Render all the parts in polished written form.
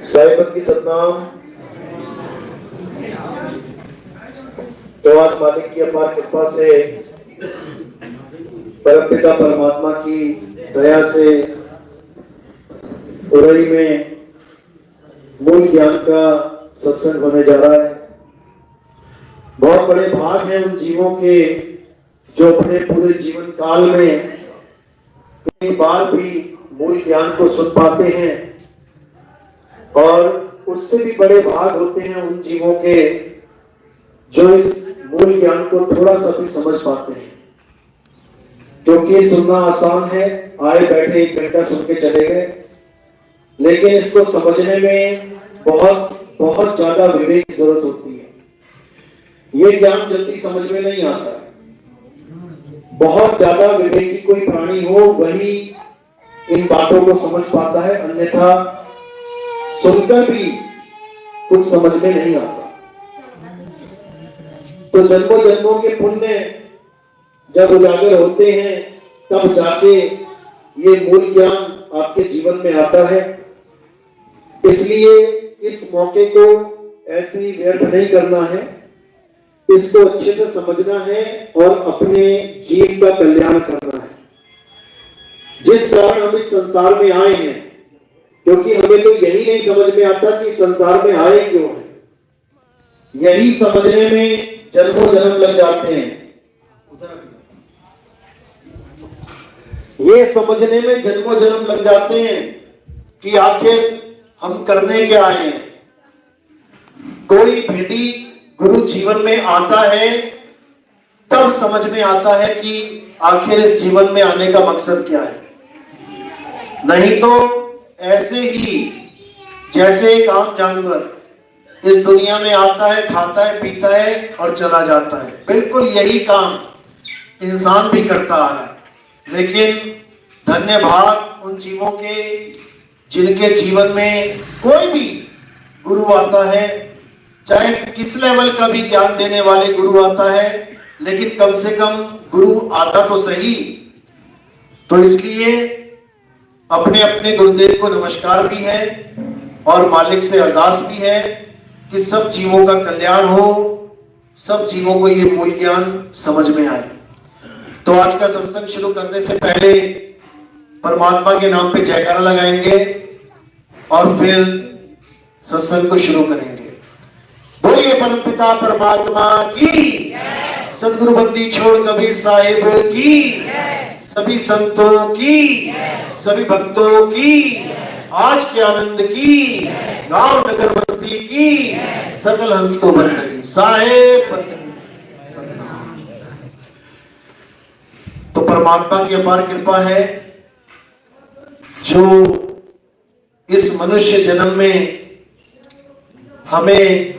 साहिबत की सतनाम। तो आज मालिक की अपार कृपा से परमपिता परमात्मा की दया से उरई में मूल ज्ञान का सत्संग होने जा रहा है। बहुत बड़े भाग हैं उन जीवों के जो अपने पूरे जीवन काल में एक बार भी मूल ज्ञान को सुन पाते हैं, और उससे भी बड़े भाग होते हैं उन जीवों के जो इस मूल ज्ञान को थोड़ा सा भी समझ पाते हैं। क्योंकि सुनना आसान है, आए बैठे 1 घंटा सुन के चले गए, लेकिन इसको समझने में बहुत बहुत ज्यादा विवेक की जरूरत होती है। ये ज्ञान जल्दी समझ में नहीं आता। बहुत ज्यादा विवेकी कोई प्राणी हो वही इन बातों को समझ पाता है, अन्यथा सुनकर भी कुछ समझ में नहीं आता। तो जन्मों जन्मों के पुण्य जब उजागर होते हैं तब जाके ये मूल ज्ञान आपके जीवन में आता है। इसलिए इस मौके को ऐसे ही व्यर्थ नहीं करना है, इसको अच्छे से समझना है और अपने जीव का कल्याण करना है। जिस कारण हम इस संसार में आए हैं, क्योंकि हमें तो यही नहीं समझ में आता कि संसार में आए क्यों हैं। यही समझने में जन्मों जन्म लग जाते हैं। ये समझने में जन्मों जन्म लग जाते हैं कि आखिर हम करने क्या आए हैं। कोई भेदी गुरु जीवन में आता है तब समझ में आता है कि आखिर इस जीवन में आने का मकसद क्या है। नहीं तो ऐसे ही जैसे एक आम जानवर इस दुनिया में आता है, खाता है, पीता है और चला जाता है, बिल्कुल यही काम इंसान भी करता आ रहा है। लेकिन धन्य भाग उन जीवों के जिनके जीवन में कोई भी गुरु आता है, चाहे किस लेवल का भी ज्ञान देने वाले गुरु आता है, लेकिन कम से कम गुरु आता तो सही। तो इसलिए अपने अपने गुरुदेव को नमस्कार भी है और मालिक से अरदास भी है कि सब जीवों का कल्याण हो, सब जीवों को ये मूल ज्ञान समझ में आए। तो आज का सत्संग शुरू करने से पहले परमात्मा के नाम पे जयकारा लगाएंगे और फिर सत्संग को शुरू करेंगे। बोलिए परमपिता परमात्मा की, सदगुरु बंदी छोड़ कबीर साहिब की, सभी संतों की, सभी भक्तों की, आज के आनंद की, गांव नगर बस्ती की, सकल हंस को बंदगी साहेब सतनाम। तो परमात्मा की अपार कृपा है जो इस मनुष्य जन्म में हमें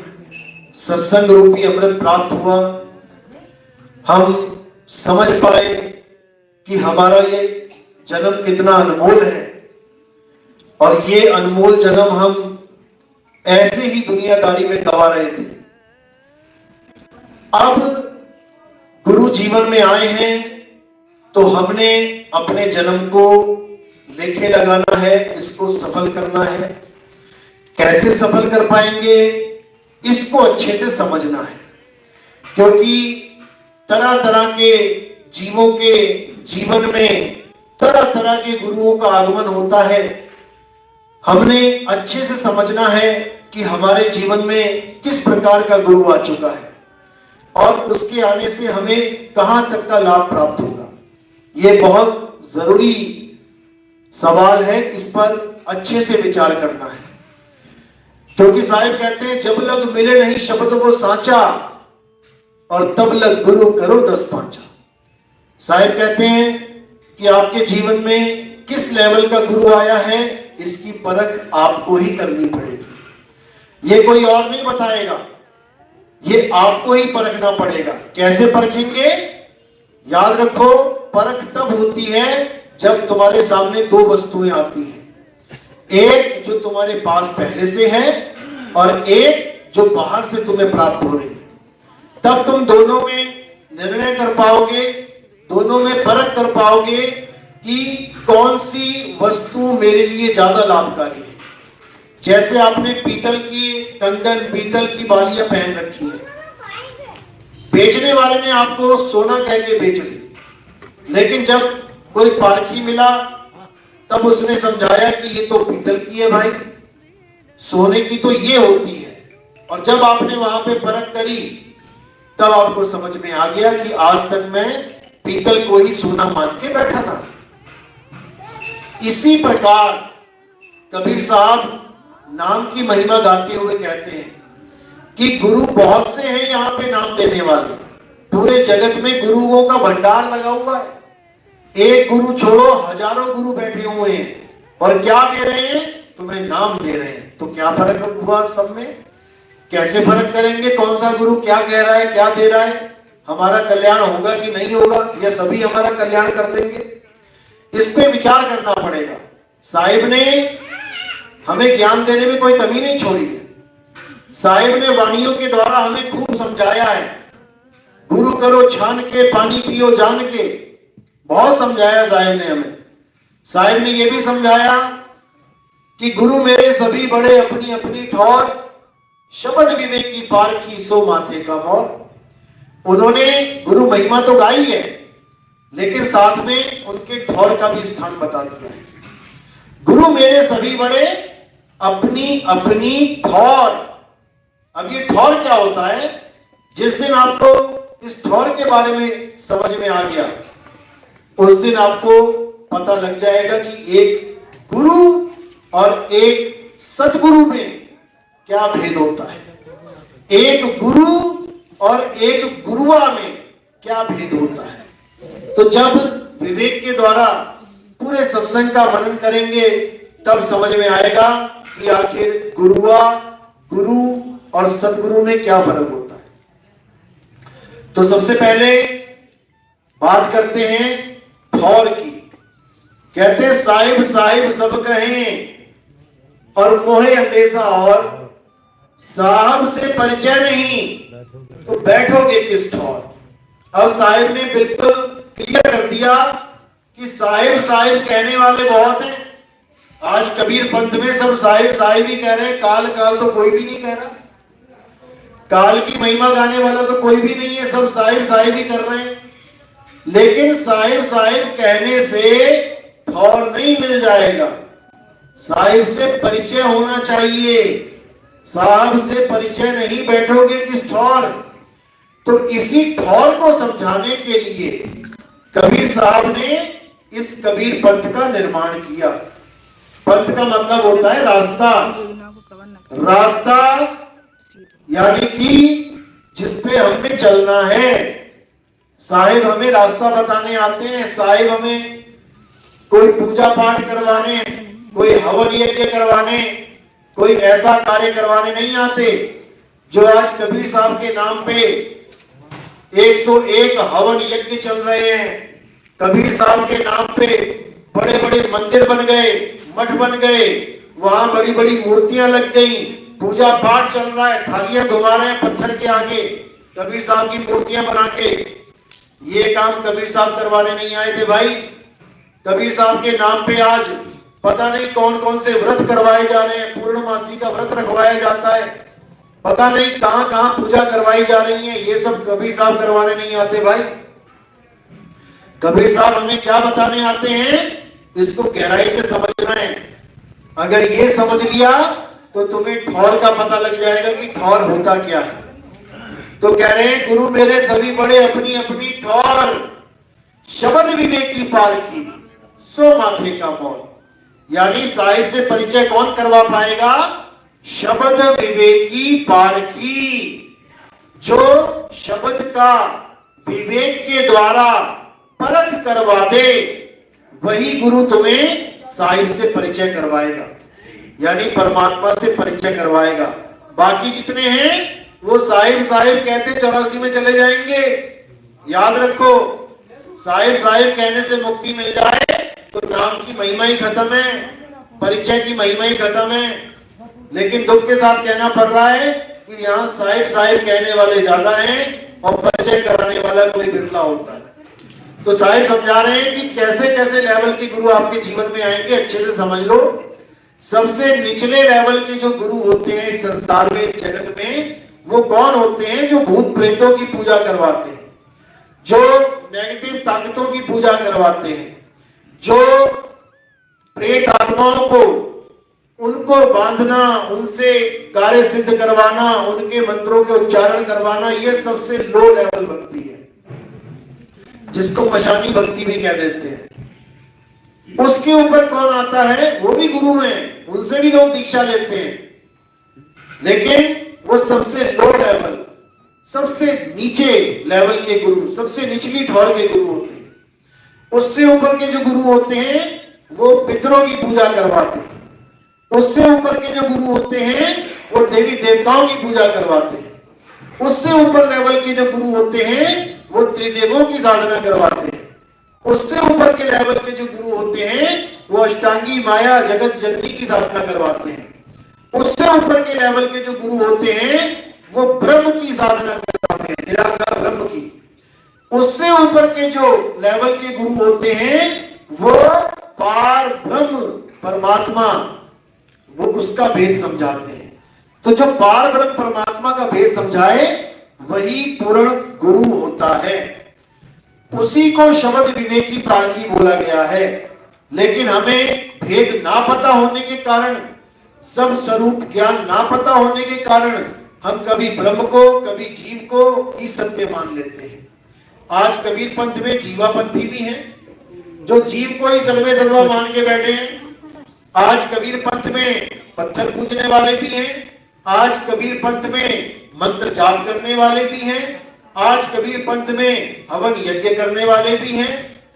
सत्संग रूपी अमृत प्राप्त हुआ। हम समझ पाए कि हमारा ये जन्म कितना अनमोल है, और ये अनमोल जन्म हम ऐसे ही दुनियादारी में गवा रहे थे। अब गुरु जीवन में आए हैं तो हमने अपने जन्म को लेखे लगाना है, इसको सफल करना है। कैसे सफल कर पाएंगे, इसको अच्छे से समझना है। क्योंकि तरह तरह के जीवों के जीवन में तरह तरह के गुरुओं का आगमन होता है। हमने अच्छे से समझना है कि हमारे जीवन में किस प्रकार का गुरु आ चुका है और उसके आने से हमें कहां तक का लाभ प्राप्त होगा। ये बहुत जरूरी सवाल है, इस पर अच्छे से विचार करना है। क्योंकि साहिब कहते हैं जब लग मिले नहीं शब्द वो साचा, और तब लग गुरु करो 10 पांचा। साहिब कहते हैं कि आपके जीवन में किस लेवल का गुरु आया है, इसकी परख आपको ही करनी पड़ेगी। ये कोई और नहीं बताएगा, ये आपको ही परखना पड़ेगा। कैसे परखेंगे? याद रखो, परख तब होती है जब तुम्हारे सामने 2 वस्तुएं आती हैं। एक जो तुम्हारे पास पहले से है और एक जो बाहर से तुम्हें प्राप्त हो रही है। तब तुम दोनों में निर्णय कर पाओगे, दोनों में परख कर पाओगे कि कौन सी वस्तु मेरे लिए ज्यादा लाभकारी है। जैसे आपने पीतल की कंगन, पीतल की बालियां पहन रखी है, बेचने वाले ने आपको सोना कह के बेच दी, लेकिन जब कोई पारखी मिला तब उसने समझाया कि ये तो पीतल की है भाई, सोने की तो ये होती है। और जब आपने वहां पे परख करी तब आपको समझ में आ गया कि आज तक मैं पीतल को ही सोना मान के बैठा था। इसी प्रकार कबीर साहब नाम की महिमा गाते हुए कहते हैं कि गुरु बहुत से हैं यहां पे नाम देने वाले, पूरे जगत में गुरुओं का भंडार लगा हुआ है। एक गुरु छोड़ो, हजारों गुरु बैठे हुए हैं और क्या दे रहे हैं? तुम्हें नाम दे रहे हैं। तो क्या फर्क हुआ सब में? कैसे फर्क करेंगे कौन सा गुरु क्या कह रहा है, क्या दे रहा है, हमारा कल्याण होगा कि नहीं होगा, या सभी हमारा कल्याण कर देंगे? इस पे विचार करना पड़ेगा। साहिब ने हमें ज्ञान देने में कोई कमी नहीं छोड़ी है। साहिब ने वाणियों के द्वारा हमें खूब समझाया है। गुरु करो छान के, पानी पियो जान के, बहुत समझाया साहिब ने हमें। साहिब ने यह भी समझाया कि गुरु मेरे सभी बड़े अपनी अपनी ठौर, शब्द विवेकी पारखी सो माथे का मोर। उन्होंने गुरु महिमा तो गाई है, लेकिन साथ में उनके ठौर का भी स्थान बता दिया है। गुरु मेरे सभी बड़े अपनी अपनी ठौर। अब ये ठौर क्या होता है? जिस दिन आपको इस ठौर के बारे में समझ में आ गया, उस दिन आपको पता लग जाएगा कि एक गुरु और एक सदगुरु में क्या भेद होता है, एक गुरु और एक गुरुआ में क्या भेद होता है। तो जब विवेक के द्वारा पूरे सत्संग का मनन करेंगे तब समझ में आएगा कि आखिर गुरुआ, गुरु और सदगुरु में क्या फर्क होता है। तो सबसे पहले बात करते हैं ठौर की। कहते साहिब साहिब सब कहें और मोहे अंदेशा, और साहब से परिचय नहीं तो बैठोगे किस ठौर। अब साहिब ने बिल्कुल क्लियर कर दिया कि साहिब साहिब कहने वाले बहुत हैं। आज कबीर पंथ में सब साहिब साहिब ही कह रहे हैं, काल काल तो कोई भी नहीं कह रहा, काल की महिमा गाने वाला तो कोई भी नहीं है, सब साहिब साहिब ही कर रहे हैं। लेकिन साहिब साहिब कहने से ठौर नहीं मिल जाएगा, साहिब से परिचय होना चाहिए। साहब से परिचय नहीं बैठोगे किस ठौर। तो इसी ठौर को समझाने के लिए कबीर साहब ने इस कबीर पंथ का निर्माण किया। पंथ का मतलब होता है रास्ता। रास्ता यानी कि जिस पे हमने चलना है। साहिब हमें रास्ता बताने आते हैं। साहिब हमें कोई पूजा पाठ करवाने, कोई हवन यज्ञ करवाने, कोई ऐसा कार्य करवाने नहीं आते। जो आज कबीर साहब के नाम पे 101 हवन यज्ञ चल रहे हैं, कबीर साहब के नाम पे बड़े बड़े मंदिर बन गए, मठ बन गए, वहां बड़ी बड़ी मूर्तियां लग गई, पूजा पाठ चल रहा है, थालियां घुमा रहे हैं पत्थर के आगे कबीर साहब की मूर्तियां बना के। ये काम कबीर साहब करवाने नहीं आए थे भाई। कबीर साहब के नाम पे आज पता नहीं कौन कौन से व्रत करवाए जा रहे हैं, पूर्णमासी का व्रत रखवाया जाता है, पता नहीं कहां कहां पूजा करवाई जा रही है। ये सब कबीर साहब करवाने नहीं आते भाई। कबीर साहब हमें क्या बताने आते हैं, इसको गहराई से समझना है। अगर ये समझ लिया तो तुम्हें ठौर का पता लग जाएगा कि ठौर होता क्या है। तो कह रहे हैं गुरु मेरे सभी बड़े अपनी अपनी ठौर, शब्द विवेकी पारखी सो माथे का मोर। यानी साहिब से परिचय कौन करवा पाएगा? शब्द विवेकी पारखी। जो शब्द का विवेक के द्वारा परख करवा दे, वही गुरु तुम्हें साहिब से परिचय करवाएगा, यानी परमात्मा से परिचय करवाएगा। बाकी जितने हैं वो साहिब साहिब कहते 84 में चले जाएंगे। याद रखो, साहिब साहिब कहने से मुक्ति मिल जाए तो नाम की महिमा ही खत्म है, परिचय की महिमा ही खत्म है। लेकिन दुख के साथ कहना पड़ रहा है कि यहाँ साहिब साहिब कहने वाले ज्यादा हैं और परिचय कराने वाला कोई बिरला होता है। तो साहिब समझा रहे हैं कि कैसे कैसे लेवल के गुरु आपके जीवन में आएंगे, अच्छे से समझ लो। सबसे निचले लेवल के जो गुरु होते हैं इस संसार में, इस जगत में, वो कौन होते हैं? जो भूत प्रेतों की पूजा करवाते हैं, जो नेगेटिव ताकतों की पूजा करवाते हैं, जो प्रेत आत्माओं को, उनको बांधना, उनसे कार्य सिद्ध करवाना, उनके मंत्रों के उच्चारण करवाना, ये सबसे लो लेवल भक्ति है, जिसको मशानी भक्ति भी कह देते हैं। उसके ऊपर कौन आता है? वो भी गुरु हैं, उनसे भी लोग दीक्षा लेते हैं, लेकिन वो सबसे लो लेवल, सबसे नीचे लेवल के गुरु, सबसे निचली ठौर के गुरु होते हैं। उससे ऊपर के जो गुरु होते हैं वो पितरों की पूजा करवाते हैं। उससे ऊपर के जो गुरु होते हैं वो देवी देवताओं की पूजा करवाते हैं। उससे ऊपर लेवल के जो गुरु होते हैं वो त्रिदेवों की साधना करवाते हैं। उससे ऊपर के लेवल के जो गुरु होते हैं वो अष्टांगी माया जगत जननी की साधना करवाते हैं। उससे ऊपर के लेवल के जो गुरु होते हैं वो ब्रह्म की साधना करवाते हैं, निराकार ब्रह्म की। उससे ऊपर के जो लेवल के गुरु होते हैं वो पार ब्रह्म परमात्मा, वो उसका भेद समझाते हैं। तो जो पार ब्रह्म परमात्मा का भेद समझाए वही पूर्ण गुरु होता है। उसी को शब्द विवेकी प्राज्ञी बोला गया है। लेकिन हमें भेद ना पता होने के कारण, सब स्वरूप ज्ञान ना पता होने के कारण हम कभी ब्रह्म को, कभी जीव को ही सत्य मान लेते हैं। आज कबीर पंथ में जीवापंथी भी हैं जो जीव को ही सर्वे सर्वा मान के बैठे हैं। आज कबीर पंथ में पत्थर पूजने वाले भी हैं। आज कबीर पंथ में मंत्र जाप करने वाले भी हैं। आज कबीर पंथ में हवन यज्ञ करने वाले भी हैं।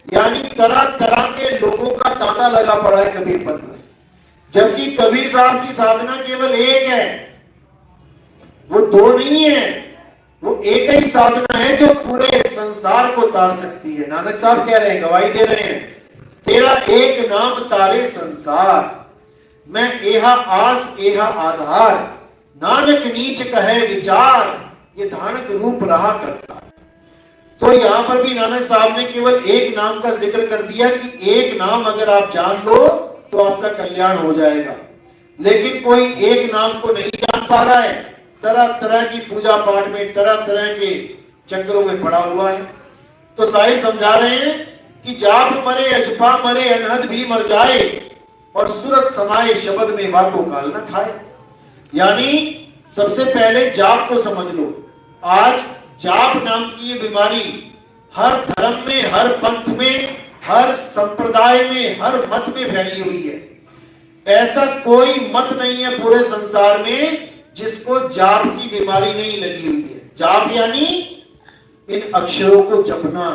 यानी तरह तरह के लोगों का तांता लगा पड़ा है कबीर पंथ में। जबकि कबीर साहब की साधना केवल एक है, वो दो नहीं है, वो एक ही साधना है जो पूरे संसार को तार सकती है। नानक साहब कह रहे हैं, गवाही दे रहे हैं, तेरा एक नाम तारे संसार, मैं एहा आस एहा आधार, नानक नीच कहे विचार, ये धानक रूप रहा करता। तो यहां पर भी नानक साहब ने केवल एक नाम का जिक्र कर दिया कि एक नाम अगर आप जान लो तो आपका कल्याण हो जाएगा। लेकिन कोई एक नाम को नहीं जान पा रहा है, तरह तरह की पूजा पाठ में, तरह तरह के चक्रों में पड़ा हुआ है। तो साहिब समझा रहे हैं कि जाप मरे अजपा मरे अनहद भी मर जाए, और सूरत समाये शब्द में बातों काल न खाए। यानी सबसे पहले जाप को समझ लो। आज जाप नाम की ये बीमारी हर धर्म में, हर पंथ में, हर संप्रदाय में, हर मत में फैली हुई है। ऐसा कोई मत नहीं है पूरे संसार में जिसको जाप की बीमारी नहीं लगी हुई है। जाप यानी इन अक्षरों को जपना।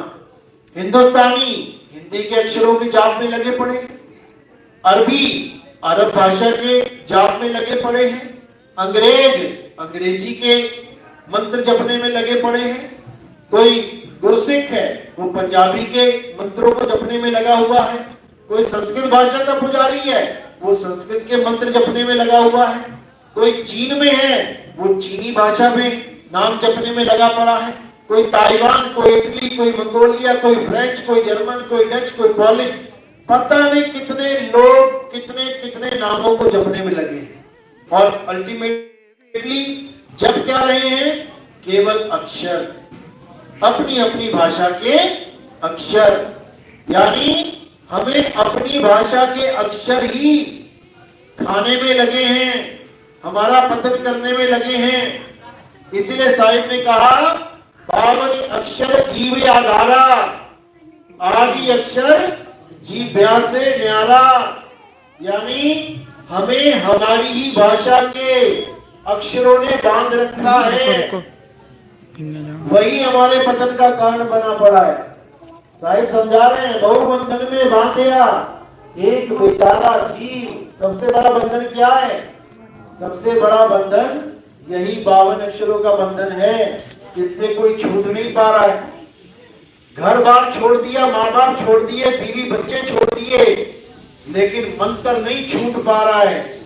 हिंदुस्तानी हिंदी के अक्षरों के जाप में लगे पड़े हैं, अरबी अरब भाषा के जाप में लगे पड़े हैं, अंग्रेज अंग्रेजी के मंत्र जपने में लगे पड़े हैं, कोई गुरसिख है वो पंजाबी के मंत्रों को जपने में लगा हुआ है, कोई संस्कृत भाषा का पुजारी है वो संस्कृत के मंत्र जपने में लगा हुआ है, कोई चीन में है वो चीनी भाषा में नाम जपने में लगा पड़ा है, कोई ताइवान, कोई इटली, कोई मंगोलिया, कोई फ्रेंच, कोई जर्मन, कोई डच, कोई पोलिश, पता नहीं कितने लोग कितने कितने नामों को जपने में लगे हैं। और अल्टीमेटली जप क्या रहे हैं? केवल अक्षर, अपनी अपनी भाषा के अक्षर। यानी हमें अपनी भाषा के अक्षर ही खाने में लगे हैं, हमारा पतन करने में लगे हैं। इसीलिए साहिब ने कहा, पावन अक्षर जीव आधारा, आदि अक्षर जीव्या से न्यारा। यानी हमें हमारी ही भाषा के अक्षरों ने बांध रखा है, वही हमारे पतन का कारण बना पड़ा है। साहिब समझा रहे हैं, बहुबंधन में बांधिया एक बेचारा जीव। सबसे बड़ा बंधन क्या है? सबसे बड़ा बंधन यही 52 अक्षरों का बंधन है, जिससे कोई छूट नहीं पा रहा है। घर बार छोड़ दिया, माँ बाप छोड़ दिए, बीवी बच्चे छोड़ दिए, लेकिन मंत्र नहीं छूट पा रहा है।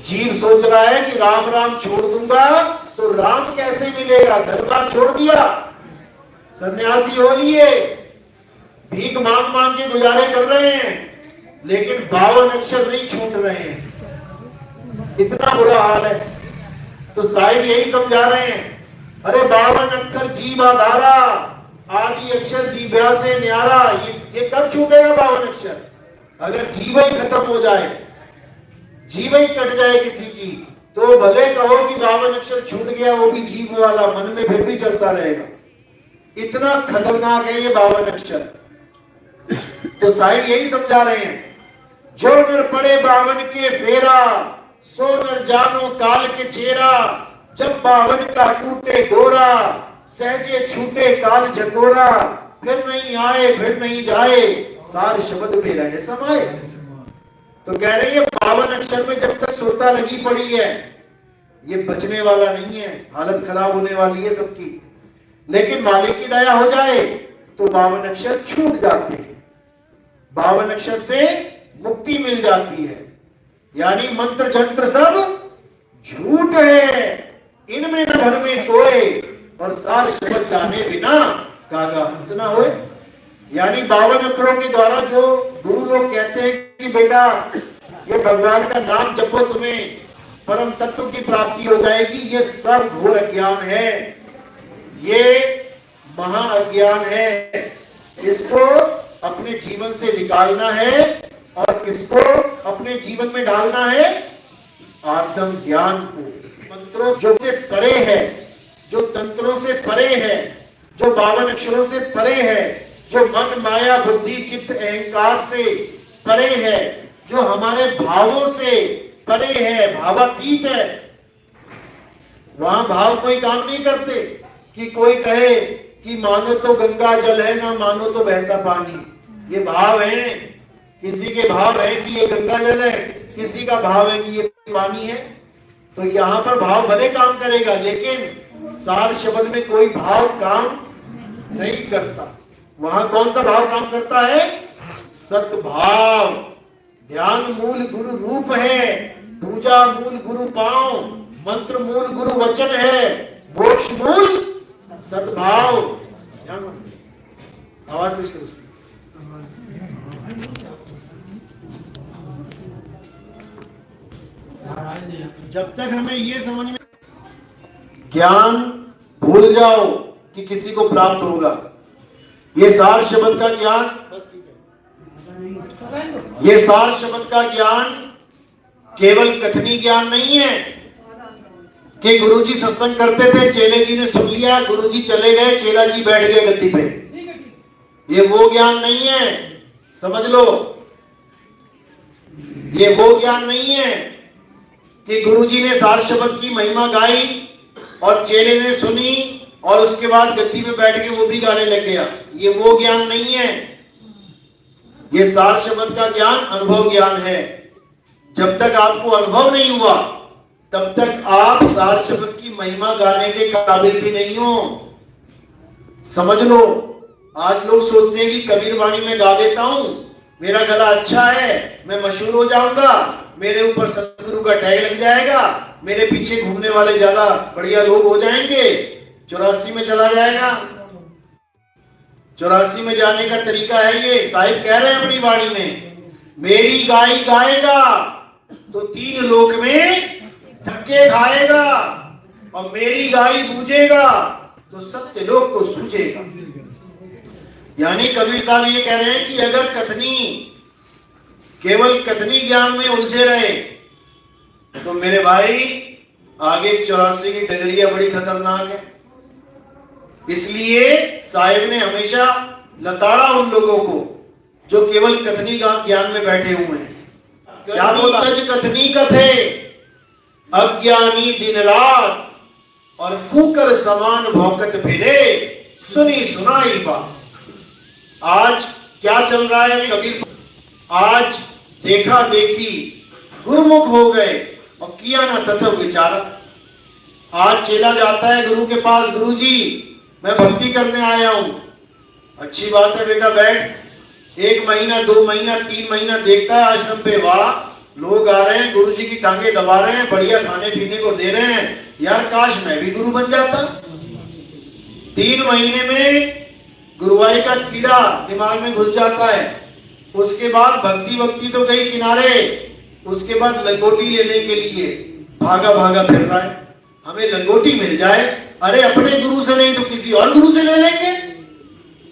जीव सोच रहा है कि राम राम छोड़ दूंगा तो राम कैसे मिलेगा। घर बार छोड़ दिया, सन्यासी हो लिए, भीख मांग मांग के गुजारे कर रहे हैं, लेकिन 52 अक्षर नहीं छूट रहे हैं, इतना बुरा हाल है। तो साहिब यही समझा रहे हैं, अरे 52 अक्षर जीव आधारा, आदि अक्षर जीव्या से न्यारा, ये कब छूटेगा 52 अक्षर? अगर जीव ही खत्म हो जाए, जीव ही कट जाए किसी की, तो भले कहो कि 52 अक्षर छूट गया, वो भी जीव वाला मन में फिर भी चलता रहेगा। इतना खतरनाक है ये 52 अक्षर। तो साहिब यही समझा रहे हैं, जो नर पड़े 52 के फेरा, सो नर जानो काल के चेहरा, जब 52 का टूटे डोरा, सहजे छूटे काल झकोरा, फिर नहीं आए फिर नहीं जाए, सार शब्द में रहे समाए। तो कह रहे हैं 52 अक्षर में जब तक सुरता लगी पड़ी है, ये बचने वाला नहीं है, हालत खराब होने वाली है सबकी। लेकिन मालिक की दया हो जाए तो 52 अक्षर छूट जाते हैं, 52 अक्षर से मुक्ति मिल जाती है। यानी मंत्र जंत्र सब झूठ है, इनमें न घर में कोई, और सार शब्द जाने बिना कागा हंस ना होए। यानी 52 अक्षरों के द्वारा जो गुरु लोग कहते हैं कि बेटा ये भगवान का नाम जपो, तुम्हें परम तत्व की प्राप्ति हो जाएगी, ये सब घोर अज्ञान है, ये महा अज्ञान है। इसको अपने जीवन से निकालना है और इसको अपने जीवन में डालना है आत्म ज्ञान को। मंत्रों से परे है, जो तंत्रों से परे है, जो 52 अक्षरों से परे है, जो मन माया बुद्धि चित्त अहंकार से परे है, जो हमारे भावों से परे है, भावातीत है। वहां भाव कोई काम नहीं करते कि कोई कहे कि मानो तो गंगा जल है, ना मानो तो बहता पानी। ये भाव है, किसी के भाव है कि ये गंगा जल है, किसी का भाव है कि ये पानी है। तो यहाँ पर भाव भले काम करेगा, लेकिन सार शब्द में कोई भाव काम नहीं करता। वहां कौन सा भाव काम करता है? सद्भाव। ध्यान मूल गुरु रूप है, पूजा मूल गुरु पांव, मंत्र मूल गुरु वचन है, मोक्ष मूल सद्भाव। आवाज से जब तक हमें ये समझ में, ज्ञान भूल जाओ कि किसी को प्राप्त होगा। ये सार शब्द का ज्ञान, ये सार शब्द का ज्ञान केवल कथनी ज्ञान नहीं है कि गुरुजी सत्संग करते थे, चेले जी ने सुन लिया, गुरुजी चले गए, चेला जी बैठ गए गद्दी पे। ये वो ज्ञान नहीं है, समझ लो। ये वो ज्ञान नहीं है कि गुरुजी ने सार शब्द की महिमा गाई और चेले ने सुनी और उसके बाद गद्दी पे बैठ के वो भी गाने लग गया। ये वो ज्ञान नहीं है। ये सार शब्द का ज्ञान अनुभव ज्ञान है। जब तक आपको अनुभव नहीं हुआ तब तक आप सार शब्द की महिमा गाने के काबिल भी नहीं हो। समझ लो, आज लोग सोचते हैं कि कबीर वाणी में गा देता हूं, मेरा गला अच्छा है, मैं मशहूर हो जाऊंगा, मेरे ऊपर सतगुरु का टैग लग जाएगा, मेरे पीछे घूमने वाले ज्यादा बढ़िया लोग हो जाएंगे, 84 में चला जाएगा। 84 में जाने का तरीका है ये। साहिब कह रहे हैं अपनी वाणी में, मेरी गाई गाएगा तो 3 लोक में धक्के खाएगा, और मेरी गाई बूझेगा तो सत्य लोक को सूझेगा। यानी कबीर साहब ये कह रहे हैं कि अगर कथनी, केवल कथनी ज्ञान में उलझे रहे तो मेरे भाई आगे 84 की डगरिया बड़ी खतरनाक है। इसलिए साहिब ने हमेशा लताड़ा उन लोगों को जो केवल कथनी ज्ञान में बैठे हुए हैं। क्या बोला? कथनी कथे अज्ञानी दिन रात, और कुकर समान भौकत फिरे, सुनी सुनाई बात। आज क्या चल रहा है कबीर? आज देखा देखी गुरुमुख हो गए और किया ना तत्व विचारा। आज चेला जाता है गुरु के पास, गुरु जी मैं भक्ति करने आया हूं। अच्छी बात है बेटा, बैठ। 1 महीना 2 महीना 3 महीना देखता है आश्रम पे, वाह लोग आ रहे हैं, गुरु जी की टांगे दबा रहे हैं, बढ़िया खाने पीने को दे रहे हैं, यार काश मैं भी गुरु बन जाता। 3 महीने में गुरुवाई का कीड़ा दिमाग में घुस जाता है। उसके बाद भक्ति वक्ति तो गई किनारे, उसके बाद लंगोटी लेने के लिए भागा भागा फिर रहा है। हमें लंगोटी मिल जाए, अरे अपने गुरु से नहीं तो किसी और गुरु से ले लेंगे।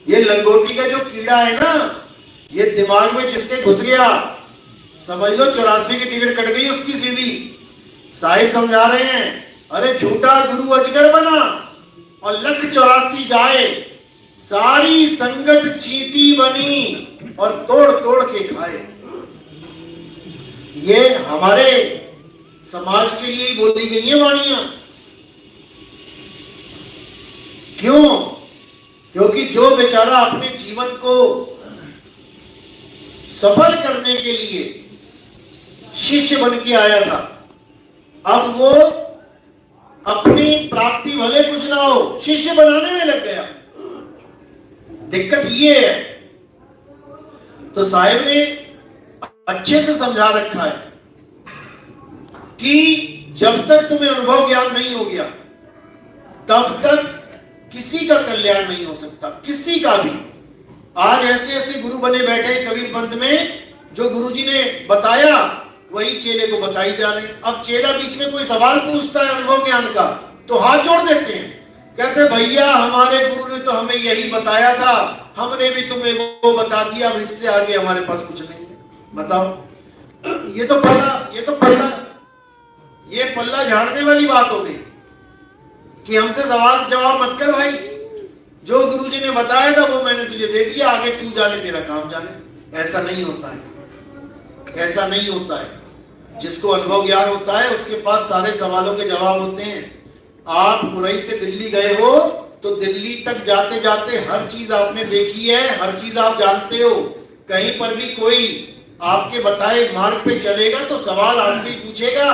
ये लंगोटी का जो कीड़ा है ना, ये दिमाग में जिसके घुस गया, समझ लो 84 की टिकट कट गई उसकी सीधी। साहिब समझा रहे हैं, अरे झूठा गुरु अजगर बना और लख 84 जाए, सारी संगत चींटी बनी और तोड़ तोड़ के खाए। ये हमारे समाज के लिए बोली गई है वाणियां। क्यों? क्योंकि जो बेचारा अपने जीवन को सफल करने के लिए शिष्य बन के आया था, अब वो अपनी प्राप्ति भले कुछ ना हो, शिष्य बनाने में लग गया। दिक्कत ये है। तो साहिब ने अच्छे से समझा रखा है कि जब तक तुम्हें अनुभव ज्ञान नहीं हो गया, तब तक किसी का कल्याण नहीं हो सकता, किसी का भी। आज ऐसे ऐसे गुरु बने बैठे कबीर पंथ में, जो गुरुजी ने बताया वही चेले को बताई जा रहे हैं। अब चेला बीच में कोई सवाल पूछता है अनुभव ज्ञान का, तो हाथ जोड़ देते हैं, कहते भैया हमारे गुरु ने तो हमें यही बताया था, हमने भी तुम्हें वो बता दिया, अब इससे आगे हमारे पास कुछ नहीं है। बताओ, ये पल्ला झाड़ने वाली बात हो गई कि हमसे सवाल जवाब मत कर भाई, जो गुरुजी ने बताया था वो मैंने तुझे दे दिया, आगे तू जाने, तेरा काम जाने। ऐसा नहीं होता है, ऐसा नहीं होता है। जिसको अनुभव ज्ञान होता है उसके पास सारे सवालों के जवाब होते हैं। आप मुरई से दिल्ली गए हो तो दिल्ली तक जाते जाते हर चीज आपने देखी है, हर चीज आप जानते हो। कहीं पर भी कोई आपके बताए मार्ग पे चलेगा तो सवाल आपसे ही पूछेगा,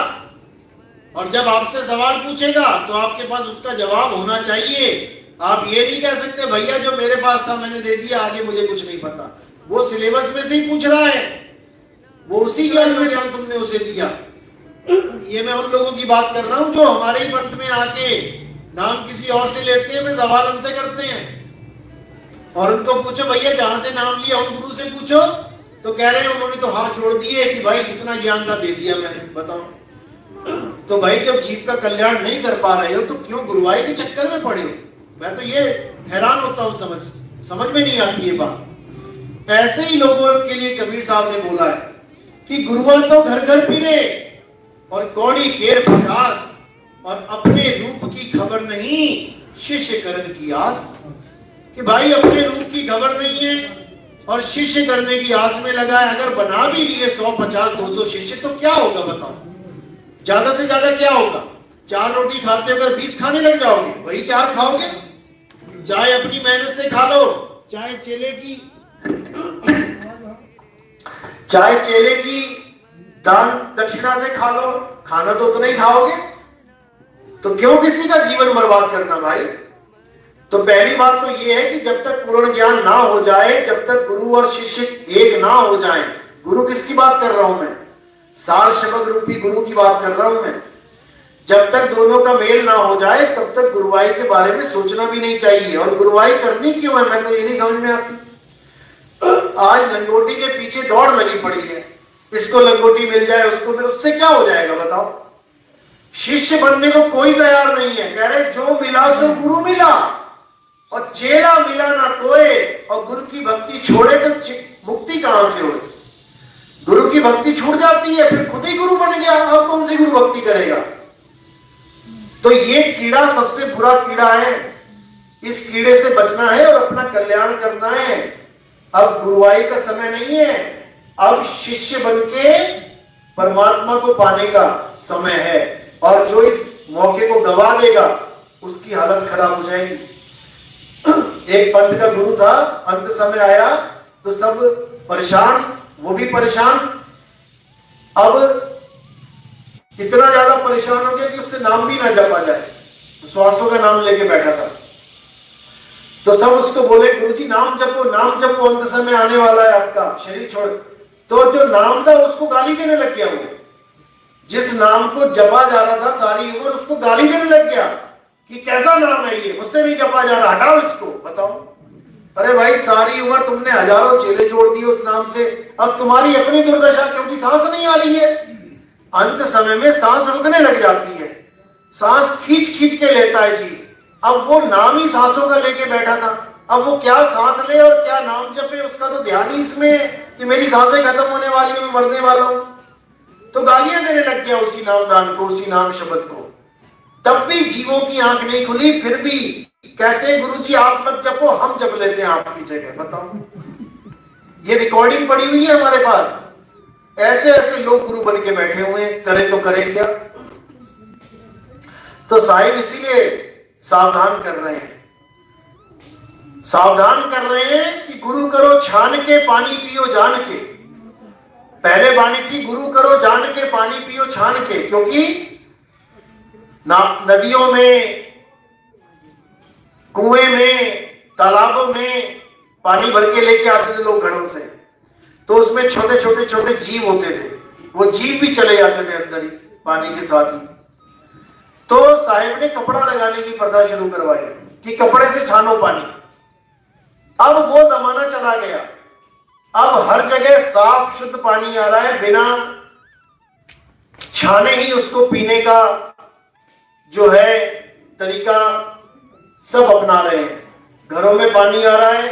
और जब आपसे सवाल पूछेगा तो आपके पास उसका जवाब होना चाहिए। आप ये नहीं कह सकते भैया जो मेरे पास था मैंने दे दिया, आगे मुझे कुछ नहीं पता। वो सिलेबस में से ही पूछ रहा है, वो उसी ज्ञान में ज्ञान तुमने उसे दिया। ये मैं उन लोगों की बात कर रहा हूं जो हमारे ही पंथ में आके नाम किसी और से लेते हैं, फिर सवाल हमसे करते हैं। और उनको पूछो भैया जहां से नाम लिया उन गुरु से पूछो, तो कह रहे हैं उन्होंने तो हाथ जोड़ दिए कि भाई जितना ज्ञान था दे दिया मैंने। बताओ, तो भाई जब जीव का कल्याण नहीं कर पा रहे हो तो क्यों गुरुवाई के चक्कर में पड़े हो? मैं तो ये हैरान होता हूं, समझ में नहीं आती ये बात। ऐसे ही लोगों के लिए कबीर साहब ने बोला है कि गुरुआ तो घर घर फिरे और कौड़ी केर 50, और अपने रूप की खबर नहीं शिष्य करण की आस। कि भाई अपने रूप की खबर नहीं है और शिष्य करने की आस में लगा है। अगर बना भी लिए 100, 50, 200 शिष्य तो क्या होगा बताओ? ज्यादा से ज्यादा क्या होगा? 4 रोटी खाते हो 20 खाने लग जाओगे, वही 4 खाओगे। चाहे अपनी मेहनत से खा लो, चाहे चेले की दान दक्षिणा से खा लो, खाना तो उतना ही खाओगे। तो क्यों किसी का जीवन बर्बाद करना भाई? तो पहली बात तो यह है कि जब तक पूर्ण ज्ञान ना हो जाए, जब तक गुरु और शिष्य एक ना हो जाए, गुरु किसकी बात कर रहा हूं मैं? सार शब्द रूपी गुरु की बात कर रहा हूं मैं। जब तक दोनों का मेल ना हो जाए तब तक गुरुवाई के बारे में सोचना भी नहीं चाहिए। और गुरुवाई करनी क्यों है, मैं तो ये नहीं समझ में आती। आज लंगोटी के पीछे दौड़ लगी पड़ी है, इसको लंगोटी मिल जाए, उसको मिल, उससे क्या हो जाएगा बताओ? शिष्य बनने को कोई तैयार नहीं है, कह रहे जो मिला सो गुरु मिला, और चेला मिला ना कोई, और गुरु की भक्ति छोड़े तो मुक्ति कहां से हो? गुरु की भक्ति छूट जाती है, फिर खुद ही गुरु बन गया, अब कौन सी गुरु भक्ति करेगा? तो ये कीड़ा सबसे बुरा कीड़ा है, इस कीड़े से बचना है और अपना कल्याण करना है। अब गुरुवाई का समय नहीं है, अब शिष्य बनके परमात्मा को पाने का समय है। और जो इस मौके को गवा देगा उसकी हालत खराब हो जाएगी। एक पंथ का गुरु था, अंत समय आया तो सब परेशान, वो भी परेशान। अब इतना ज्यादा परेशान हो गया कि उससे नाम भी ना जपा जाए, श्वासों का नाम लेके बैठा था। तो सब उसको बोले गुरुजी नाम जपो, नाम जपो, अंत समय आने वाला है आपका, शरीर छोड़। तो जो नाम था उसको गाली देने लग गया। वो जिस नाम को जपा जा रहा था सारी उम्र, उसको गाली देने लग गया कि कैसा नाम है ये, मुझसे नहीं जपा जा रहा, हटाओ इसको। बताओ, अरे भाई सारी उम्र तुमने हजारों चेले जोड़ दिए उस नाम से, अब तुम्हारी अपनी दुर्दशा, क्योंकि सांस नहीं आ रही है। अंत समय में सांस रुकने लग जाती है, सांस खींच खींच के लेता है जीव। अब वो नाम ही सांसों का लेके बैठा था, अब वो क्या सांस ले और क्या नाम जपे, उसका तो ध्यान ही इसमें है कि मेरी सांसें खत्म होने वाली है, मैं मरने वाला हूं। तो गालियां देने लग गया उसी नामदान को, उसी नाम शब्द को। तब भी जीवों की आंख नहीं खुली, फिर भी कहते हैं गुरु जी आप मत जपो, हम जप लेते हैं आपकी जगह। बताओ, ये रिकॉर्डिंग पड़ी हुई है हमारे पास। ऐसे ऐसे लोग गुरु बन के बैठे हुए हैं, करे तो करे क्या। तो साहिब इसीलिए सावधान कर रहे हैं, सावधान कर रहे हैं कि गुरु करो छान के, पानी पियो जान के। पहले बाणी थी गुरु करो जान के, पानी पियो छान के, क्योंकि नदियों में, कुएं में, तालाबों में पानी भर के लेके आते थे लोग घड़ों से, तो उसमें छोटे छोटे छोटे जीव होते थे, वो जीव भी चले जाते थे अंदर ही पानी के साथ ही। तो साहिब ने कपड़ा लगाने की प्रथा शुरू करवाई कि कपड़े से छानो पानी। अब वो जमाना चला गया, अब हर जगह साफ शुद्ध पानी आ रहा है, बिना छाने ही उसको पीने का जो है तरीका सब अपना रहे हैं। घरों में पानी आ रहा है,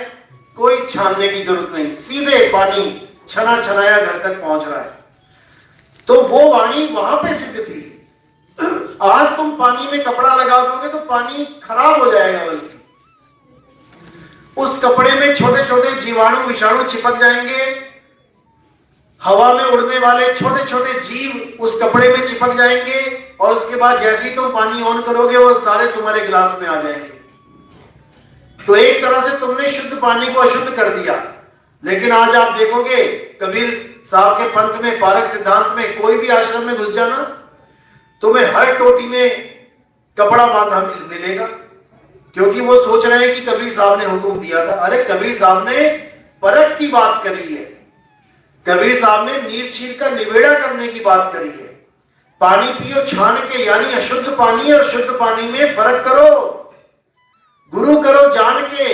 कोई छानने की जरूरत नहीं, सीधे पानी छना छनाया घर तक पहुंच रहा है। तो वो वाणी वहां पे सिद्ध थी। आज तुम पानी में कपड़ा लगा दोगे तो पानी खराब हो जाएगा, बल्कि उस कपड़े में छोटे छोटे जीवाणु विषाणु चिपक जाएंगे, हवा में उड़ने वाले छोटे छोटे जीव उस कपड़े में चिपक जाएंगे, और उसके बाद जैसे ही तुम पानी ऑन करोगे वो सारे तुम्हारे गिलास में आ जाएंगे। तो एक तरह से तुमने शुद्ध पानी को अशुद्ध कर दिया। लेकिन आज आप देखोगे कबीर साहब के पंथ में, पारक सिद्धांत में, कोई भी आश्रम में घुस जाना, तुम्हें हर टोटी में कपड़ा बांधा मिलेगा, क्योंकि वो सोच रहे हैं कि कबीर साहब ने हुक्म दिया था। अरे कबीर साहब ने परख की बात करी है, कबीर साहब ने नीर शीर का निबेड़ा करने की बात करी है। पानी पियो छान के, यानी अशुद्ध पानी और शुद्ध पानी में फर्क करो। गुरु करो जान के,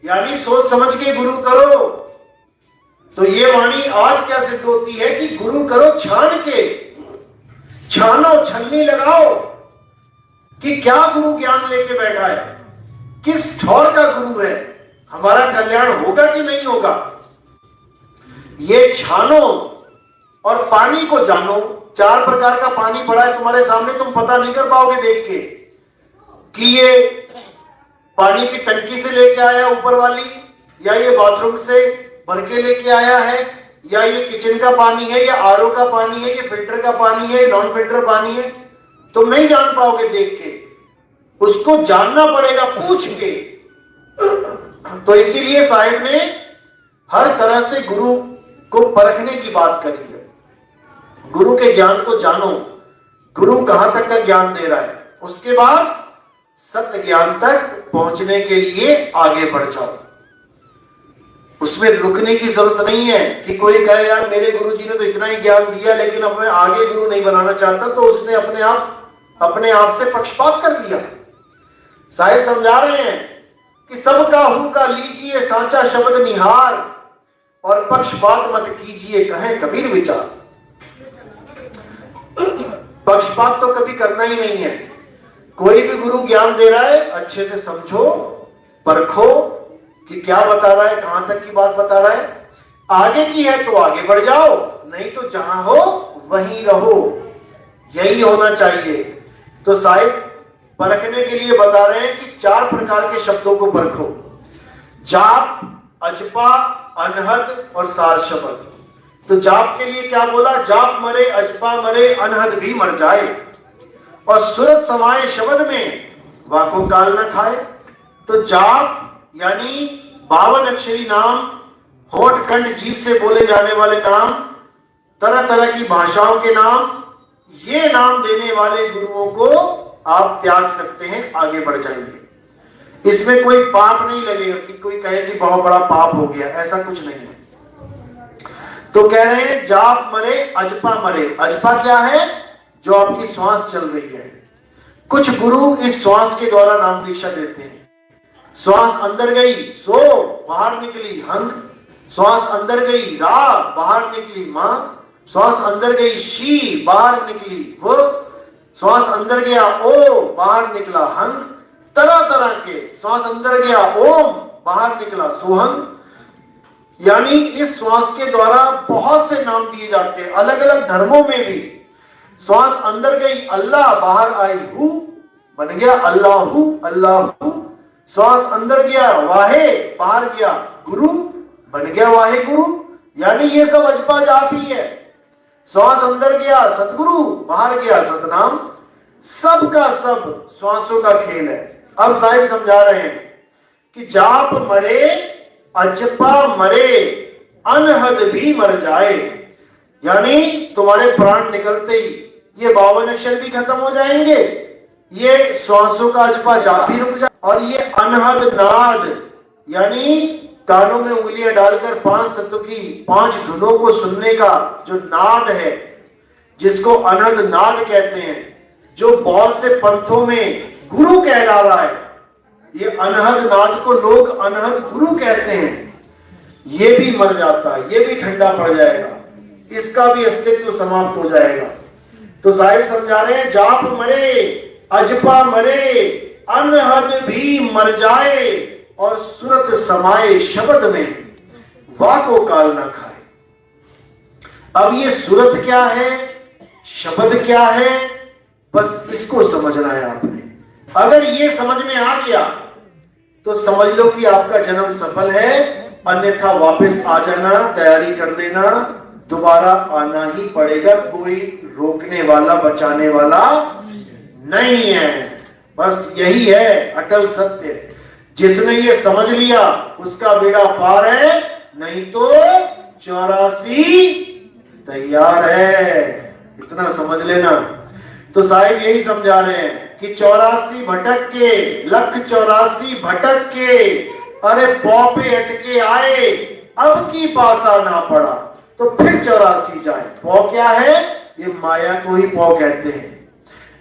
यानी सोच समझ के गुरु करो। तो ये वाणी आज क्या सिद्ध होती है कि गुरु करो छान के, छानो, छलनी लगाओ कि क्या गुरु ज्ञान लेके बैठा है, किस ठौर का गुरु है, हमारा कल्याण होगा कि नहीं होगा। ये छानो और पानी को जानो। 4 प्रकार का पानी पड़ा है तुम्हारे सामने, तुम पता नहीं कर पाओगे देख के कि ये पानी की टंकी से लेके आया ऊपर वाली, या ये बाथरूम से भर के लेके आया है, या ये किचन का पानी है, या आरओ का पानी है, ये फिल्टर का पानी है, नॉन फिल्टर पानी है। तुम नहीं जान पाओगे देख के, उसको जानना पड़ेगा पूछ के। तो इसीलिए साहिब ने हर तरह से गुरु को परखने की बात करी है। गुरु के ज्ञान को जानो, गुरु कहां तक का ज्ञान दे रहा है, उसके बाद सत्य ज्ञान तक पहुंचने के लिए आगे बढ़ जाओ। उसमें रुकने की जरूरत नहीं है कि कोई कहे यार मेरे गुरुजी ने तो इतना ही ज्ञान दिया लेकिन अब मैं आगे गुरु नहीं बनाना चाहता, तो उसने अपने आप से पक्षपात कर दिया। साहिब समझा रहे हैं कि सबका हु का लीजिए साचा शब्द निहार, और पक्षपात मत कीजिए कहें कबीर विचार। पक्षपात तो कभी करना ही नहीं है। कोई भी गुरु ज्ञान दे रहा है, अच्छे से समझो, परखो कि क्या बता रहा है, कहां तक की बात बता रहा है। आगे की है तो आगे बढ़ जाओ, नहीं तो जहां हो वहीं रहो, यही होना चाहिए। तो साहिब परखने के लिए बता रहे हैं कि 4 प्रकार के शब्दों को परखो, जाप, अजपा, अनहद और सार शब्द। तो जाप के लिए क्या बोला, जाप मरे, अजपा मरे, अनहद भी मर जाए, और सूरत समाये शब्द में वाको काल न खाए। तो जाप यानी 52 अक्षरी नाम, होठ कंठ जीभ से बोले जाने वाले नाम, तरह तरह की भाषाओं के नाम, ये नाम देने वाले गुरुओं को आप त्याग सकते हैं, आगे बढ़ जाइए। इसमें कोई पाप नहीं लगेगा कि कोई कहे कि बहुत बड़ा पाप हो गया, ऐसा कुछ नहीं है। तो कह रहे हैं जाप मरे, अजपा मरे। अजपा क्या है, जो आपकी श्वास चल रही है। कुछ गुरु इस श्वास के द्वारा नाम दीक्षा देते हैं, श्वास अंदर गई सो, बाहर निकली हंग। श्वास अंदर गई रा, बाहर निकली मां। श्वास अंदर गई शी, बाहर निकली वो। श्वास अंदर गया ओ, बाहर निकला हंग। तरह तरह के श्वास अंदर गया ओम, बाहर निकला सोहंग। यानी इस श्वास के द्वारा बहुत से नाम दिए जाते हैं अलग अलग धर्मों में भी। श्वास अंदर गई अल्लाह, बाहर आई हु, बन गया अल्लाहू अल्लाहू। श्वास अंदर गया वाहे, बाहर गया गुरु, बन गया वाहे गुरु। यानी ये सब अजपा जाप ही है। श्वास अंदर गया सतगुरु, बाहर गया सतनाम। सब का सब श्वासों का खेल है। अब साहिब समझा रहे हैं कि जाप मरे अजपा मरे, अनहद भी मर जाए। यानी तुम्हारे प्राण निकलते ही ये 52 अक्षर भी खत्म हो जाएंगे, ये श्वासों का अजपा जाप भी रुक जाए, और ये अनहद नाद यानी कानों में उंगलियां डालकर 5 तत्व की 5 धुनों को सुनने का जो नाद है, जिसको अनहद नाद कहते हैं, जो बहुत से पंथों में गुरु कहला रहा है। ये अनहद नाद को लोग अनहद गुरु कहते हैं। ये भी मर जाता है, ये भी ठंडा पड़ जाएगा, इसका भी अस्तित्व समाप्त हो जाएगा। तो साहिब समझा रहे हैं जाप मरे अजपा मरे, अनहद भी मर जाए, और सुरत समाये शब्द में, वाह को काल ना खाए। अब ये सुरत क्या है, शब्द क्या है, बस इसको समझना है आपने। अगर ये समझ में आ गया तो समझ लो कि आपका जन्म सफल है, अन्यथा वापस आ जाना, तैयारी कर लेना, दोबारा आना ही पड़ेगा। कोई रोकने वाला बचाने वाला नहीं है। बस यही है अटल सत्य। जिसने ये समझ लिया उसका बेड़ा पार है, नहीं तो 84 तैयार है। इतना समझ लेना। तो साहिब यही समझा रहे हैं कि 84 भटक के, लख 84 भटक के, अरे पौ पे अटके आए, अब की पासा ना पड़ा, तो फिर 84 जाए। पौ क्या है, ये माया को ही पौ कहते हैं।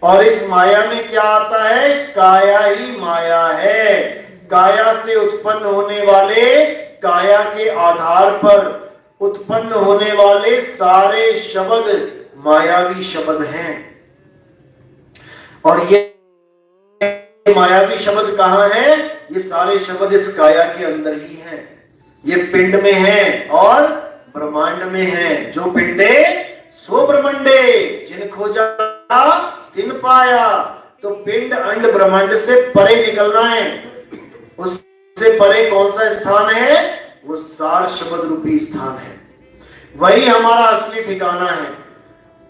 और इस माया में क्या आता है, काया ही माया है। काया से उत्पन्न होने वाले, काया के आधार पर उत्पन्न होने वाले सारे शब्द मायावी शब्द हैं। और ये मायावी शब्द कहां है, ये सारे शब्द इस काया के अंदर ही हैं। ये पिंड में है और ब्रह्मांड में है। जो पिंडे सो ब्रह्मंडे, जिन खोजा तिन पाया। तो पिंड अंड ब्रह्मांड से परे निकलना है। उससे परे कौन सा स्थान है, वो सार शब्द रूपी स्थान है। वही हमारा असली ठिकाना है,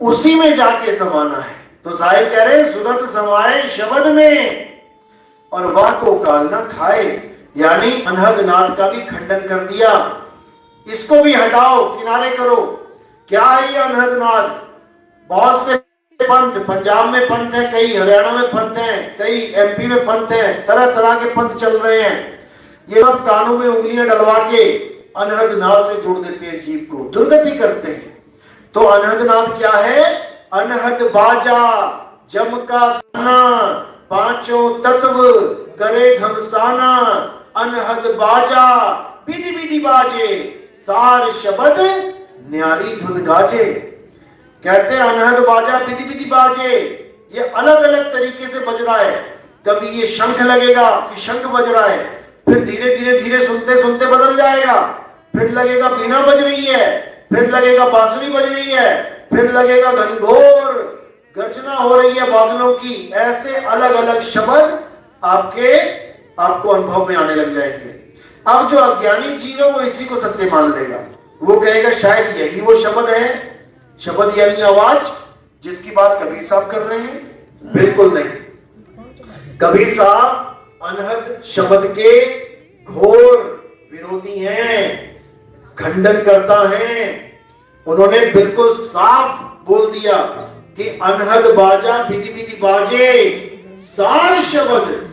उसी में जाके समाना है। तो साहिब कह रहे हैं सुरत समाये शब्द में, और वाह को काल ना खाए। यानी अनहद नाद का भी खंडन कर दिया। इसको भी हटाओ, किनारे करो। क्या है ये अनहद नाद? बहुत से पंथ, पंजाब में पंथ है, कई हरियाणा में पंथ है, कई एमपी में पंथ है, तरह तरह के पंथ चल रहे हैं। ये सब कानों में उंगलियां डलवा के अनहद नाद से जोड़ देते हैं, जीव को दुर्गति करते हैं। तो अनहद नाद क्या है? अनहद बाजा जम का ताना, पांचों तत्व करे घमसाना। अनहद बाजा विधि विधि बाजे, सार शब्द न्यारी धुन गाजे। कहते हैं अनहद बाजा विधि विधि बाजे, ये अलग अलग तरीके से बज रहा है। कभी ये शंख लगेगा कि शंख बज रहा है, फिर धीरे धीरे धीरे सुनते सुनते बदल जाएगा, फिर लगेगा बीना बज रही है, फिर लगेगा बांसुरी बज रही है, फिर लगेगा घनघोर गर्जना हो रही है बादलों की। ऐसे अलग अलग शब्द आपको अनुभव में आने लग जाएंगे। अब जो अज्ञानी जीव है वो इसी को सत्य मान लेगा। वो कहेगा शायद यही वो शब्द है। शब्द यानी आवाज, जिसकी बात कबीर साहब कर रहे हैं? बिल्कुल नहीं। कबीर साहब अनहद शब्द के घोर विरोधी हैं, खंडन करता है। उन्होंने बिल्कुल साफ बोल दिया कि अनहद बाजा विधि विधि बाजे, सार शब्द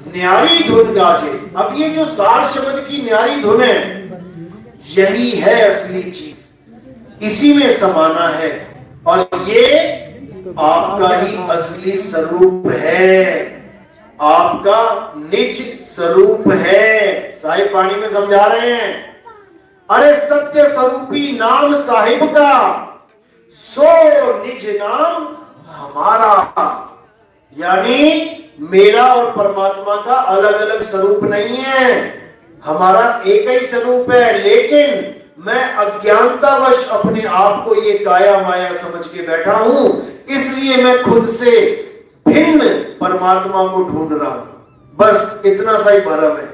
न्यारी धुन गाजे। अब ये जो सार शब्द की न्यारी धुन है, यही है असली चीज, इसी में समाना है, और ये आपका ही असली स्वरूप है। आपका निज स्वरूप है। साहिब पानी में समझा रहे हैं, अरे सत्य स्वरूपी नाम साहिब का, सो निज नाम हमारा। यानी मेरा और परमात्मा का अलग अलग स्वरूप नहीं है, हमारा एक ही स्वरूप है। लेकिन मैं अज्ञानतावश अपने आप को ये काया माया समझ के बैठा हूं, इसलिए मैं खुद से भिन्न परमात्मा को ढूंढ रहा हूं। बस इतना सा ही भरम है।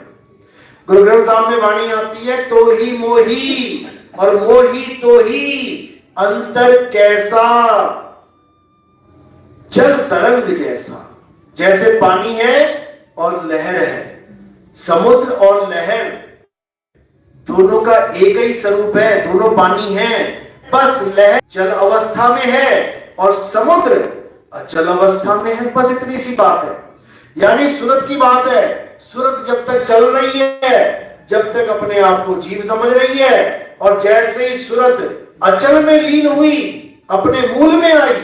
गुरु ग्रंथ साहब में वाणी आती है, तो ही मोही और मोही तो ही अंतर कैसा, जल तरंग जैसा। जैसे पानी है और लहर है, समुद्र और लहर दोनों का एक ही स्वरूप है, दोनों पानी है। बस लहर जल अवस्था में है और समुद्र अचल अवस्था में है, बस इतनी सी बात है। यानी सूरत की बात है, सूरत जब तक चल रही है, जब तक अपने आप को जीव समझ रही है, और जैसे ही सूरत अचल में लीन हुई, अपने मूल में आई,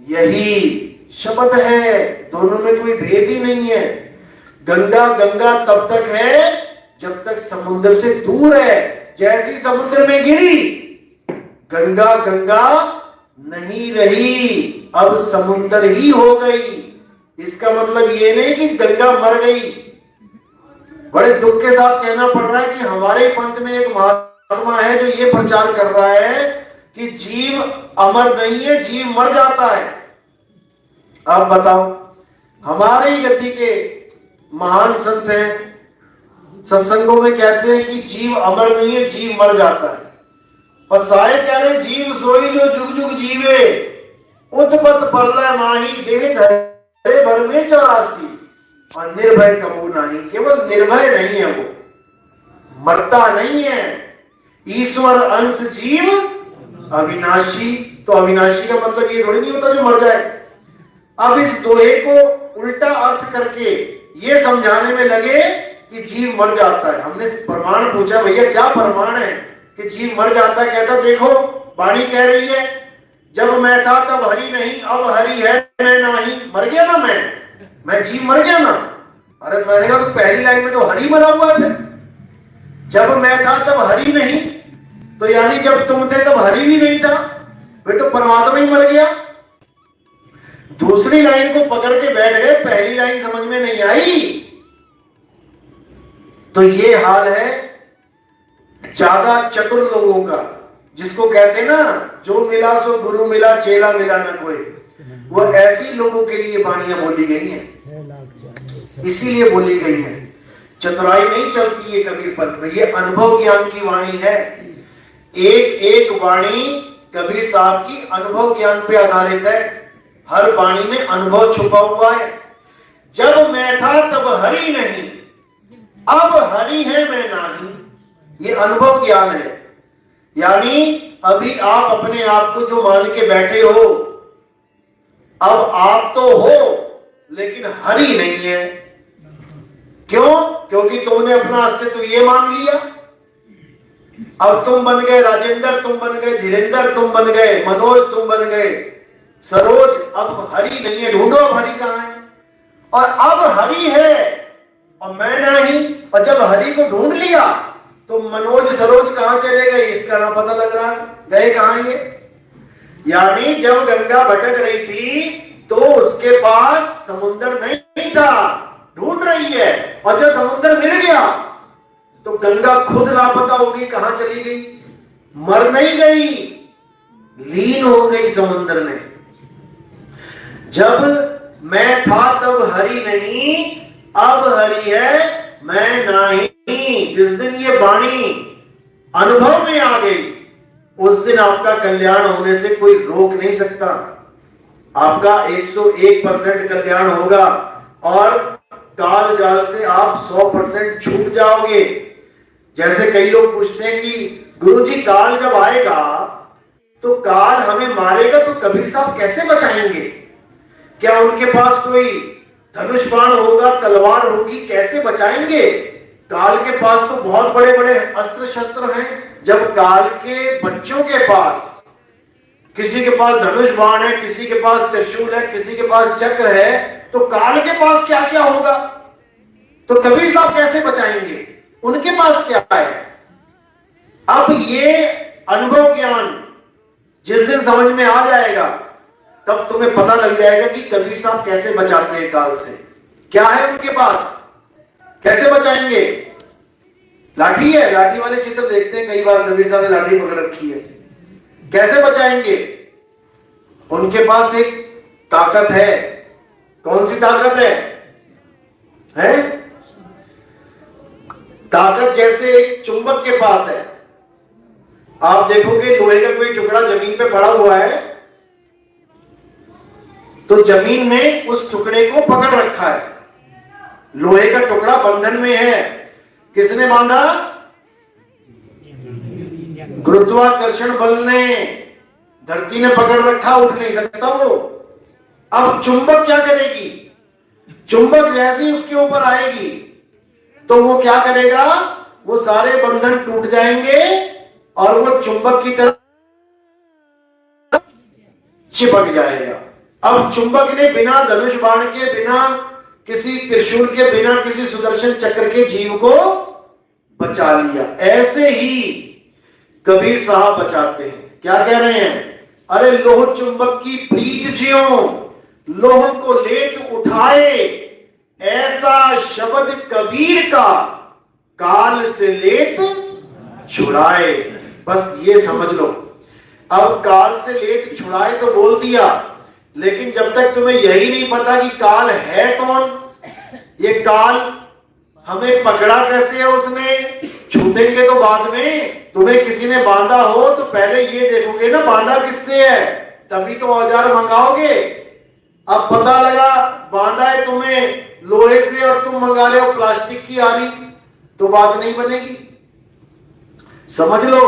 यही शब्द है। दोनों में कोई भेद ही नहीं है। गंगा गंगा तब तक है जब तक समुद्र से दूर है। जैसी समुद्र में गिरी, गंगा गंगा नहीं रही, अब समुद्र ही हो गई। इसका मतलब ये नहीं कि गंगा मर गई। बड़े दुख के साथ कहना पड़ रहा है कि हमारे पंथ में एक महात्मा है जो ये प्रचार कर रहा है कि जीव अमर नहीं है, जीव मर जाता है। अब बताओ, हमारे ही गति के महान संत हैं, सत्संगों में कहते हैं कि जीव अमर नहीं है, जीव मर जाता है। और साहिब कह रहे जीव सोई जो जुग जुग जीवे, उत्पत परलय माही, देह धरे भर में 84, और निर्भय कबू नहीं। केवल निर्भय नहीं है, वो मरता नहीं है। ईश्वर अंश जीव अविनाशी। तो अविनाशी का मतलब ये थोड़ी नहीं होता जो मर जाए। अब इस दोहे को उल्टा अर्थ करके ये समझाने में लगे कि जीव मर जाता है। हमने प्रमाण पूछा, भैया क्या प्रमाण है कि जीव मर जाता है? कहता देखो वाणी कह रही है, जब मैं था तब हरि नहीं, अब हरि है मैं नहीं। मर गया ना मैं जीव मर गया ना। अरे मैंने कहा तो पहली लाइन में तो हरि मरा हुआ है। फिर जब मैं था तब हरि नहीं, तो यानी जब तुम थे तब हरि भी नहीं था, फिर तो परमात्मा ही मर गया। दूसरी लाइन को पकड़ के बैठ गए, पहली लाइन समझ में नहीं आई। तो ये हाल है ज्यादा चतुर लोगों का, जिसको कहते हैं ना, जो मिला सो गुरु मिला, चेला मिला ना कोई। वो ऐसी लोगों के लिए वाणियां बोली गई हैं, इसीलिए बोली गई हैं। चतुराई नहीं चलती है कबीर पंथ में, ये अनुभव ज्ञान की वाणी है। एक एक वाणी कबीर साहब की अनुभव ज्ञान पे आधारित है। हर वाणी में अनुभव छुपा हुआ है। जब मैं था तब हरि नहीं, अब हरि है मैं नहीं, ये अनुभव ज्ञान है। यानी अभी आप अपने आप को जो मान के बैठे हो, अब आप तो हो लेकिन हरि नहीं है। क्यों? क्योंकि तुमने अपना अस्तित्व ये मान लिया। अब तुम बन गए राजेंद्र, तुम बन गए धीरेंद्र, तुम बन गए मनोज, तुम बन गए सरोज। अब हरि नहीं है, ढूंढो अब हरि कहां है। और अब हरि है और मैं नहीं। और जब हरि को ढूंढ लिया तो मनोज सरोज कहां चले गए, इसका ना पता लग रहा, गए कहां ये। यानी जब गंगा भटक रही थी तो उसके पास समुद्र नहीं था, ढूंढ रही है। और जब समुद्र मिल गया तो गंगा खुद लापता हो गई, कहां चली गई? मर नहीं गई, लीन हो गई समुद्र में। जब मैं था तब हरि नहीं, अब हरि है मैं नहीं। जिस दिन ये वाणी अनुभव में आ गई, उस दिन आपका कल्याण होने से कोई रोक नहीं सकता। आपका 101% कल्याण होगा और काल जाल से आप 100% छूट जाओगे। जैसे कई लोग पूछते हैं कि गुरुजी काल जब आएगा तो काल हमें मारेगा तो कबीर साहब कैसे बचाएंगे? क्या उनके पास कोई धनुष बाण होगा, तलवार होगी, कैसे बचाएंगे? काल के पास तो बहुत बड़े बड़े अस्त्र शस्त्र हैं। जब काल के बच्चों के पास किसी के पास धनुष बाण है, किसी के पास त्रिशूल है, किसी के पास चक्र है, तो काल के पास क्या क्या होगा? तो कबीर साहब कैसे बचाएंगे? उनके पास क्या है? अब ये अनुभव ज्ञान जिस दिन समझ में आ जाएगा तब तुम्हें पता लग जाएगा कि कबीर साहब कैसे बचाते हैं काल से। क्या है उनके पास, कैसे बचाएंगे? लाठी है, लाठी वाले चित्र देखते हैं कई बार, कबीर साहब ने लाठी पकड़ रखी है, कैसे बचाएंगे? उनके पास एक ताकत है। कौन सी ताकत है? ताकत जैसे एक चुंबक के पास है। आप देखोगे लोहे का कोई टुकड़ा जमीन पे पड़ा हुआ है तो जमीन ने उस टुकड़े को पकड़ रखा है। लोहे का टुकड़ा बंधन में है, किसने बांधा? गुरुत्वाकर्षण बल ने, धरती ने पकड़ रखा, उठ नहीं सकता वो। अब चुंबक क्या करेगी? चुंबक जैसे ही उसके ऊपर आएगी तो वो क्या करेगा? वो सारे बंधन टूट जाएंगे और वो चुंबक की तरफ चिपक जाएगा। अब चुंबक ने बिना धनुष बाण के, बिना किसी त्रिशूल के, बिना किसी सुदर्शन चक्र के जीव को बचा लिया। ऐसे ही कबीर साहब बचाते हैं। क्या कह रहे हैं? अरे लोह चुंबक की प्रीत ज्यों लोह को लेत उठाए, ऐसा शब्द कबीर का काल से लेत छुड़ाए। बस ये समझ लो। अब काल से लेत छुड़ाए तो बोल दिया, लेकिन जब तक तुम्हें यही नहीं पता कि काल है कौन, ये काल हमें पकड़ा कैसे है उसने, छूटेंगे तो बाद में। तुम्हें किसी ने बांधा हो तो पहले ये देखोगे ना बांधा किससे है, तभी तो औजार मंगाओगे। अब पता लगा बांधा है तुम्हें लोहे से और तुम मंगा रहे हो प्लास्टिक की आरी, तो बात नहीं बनेगी। समझ लो।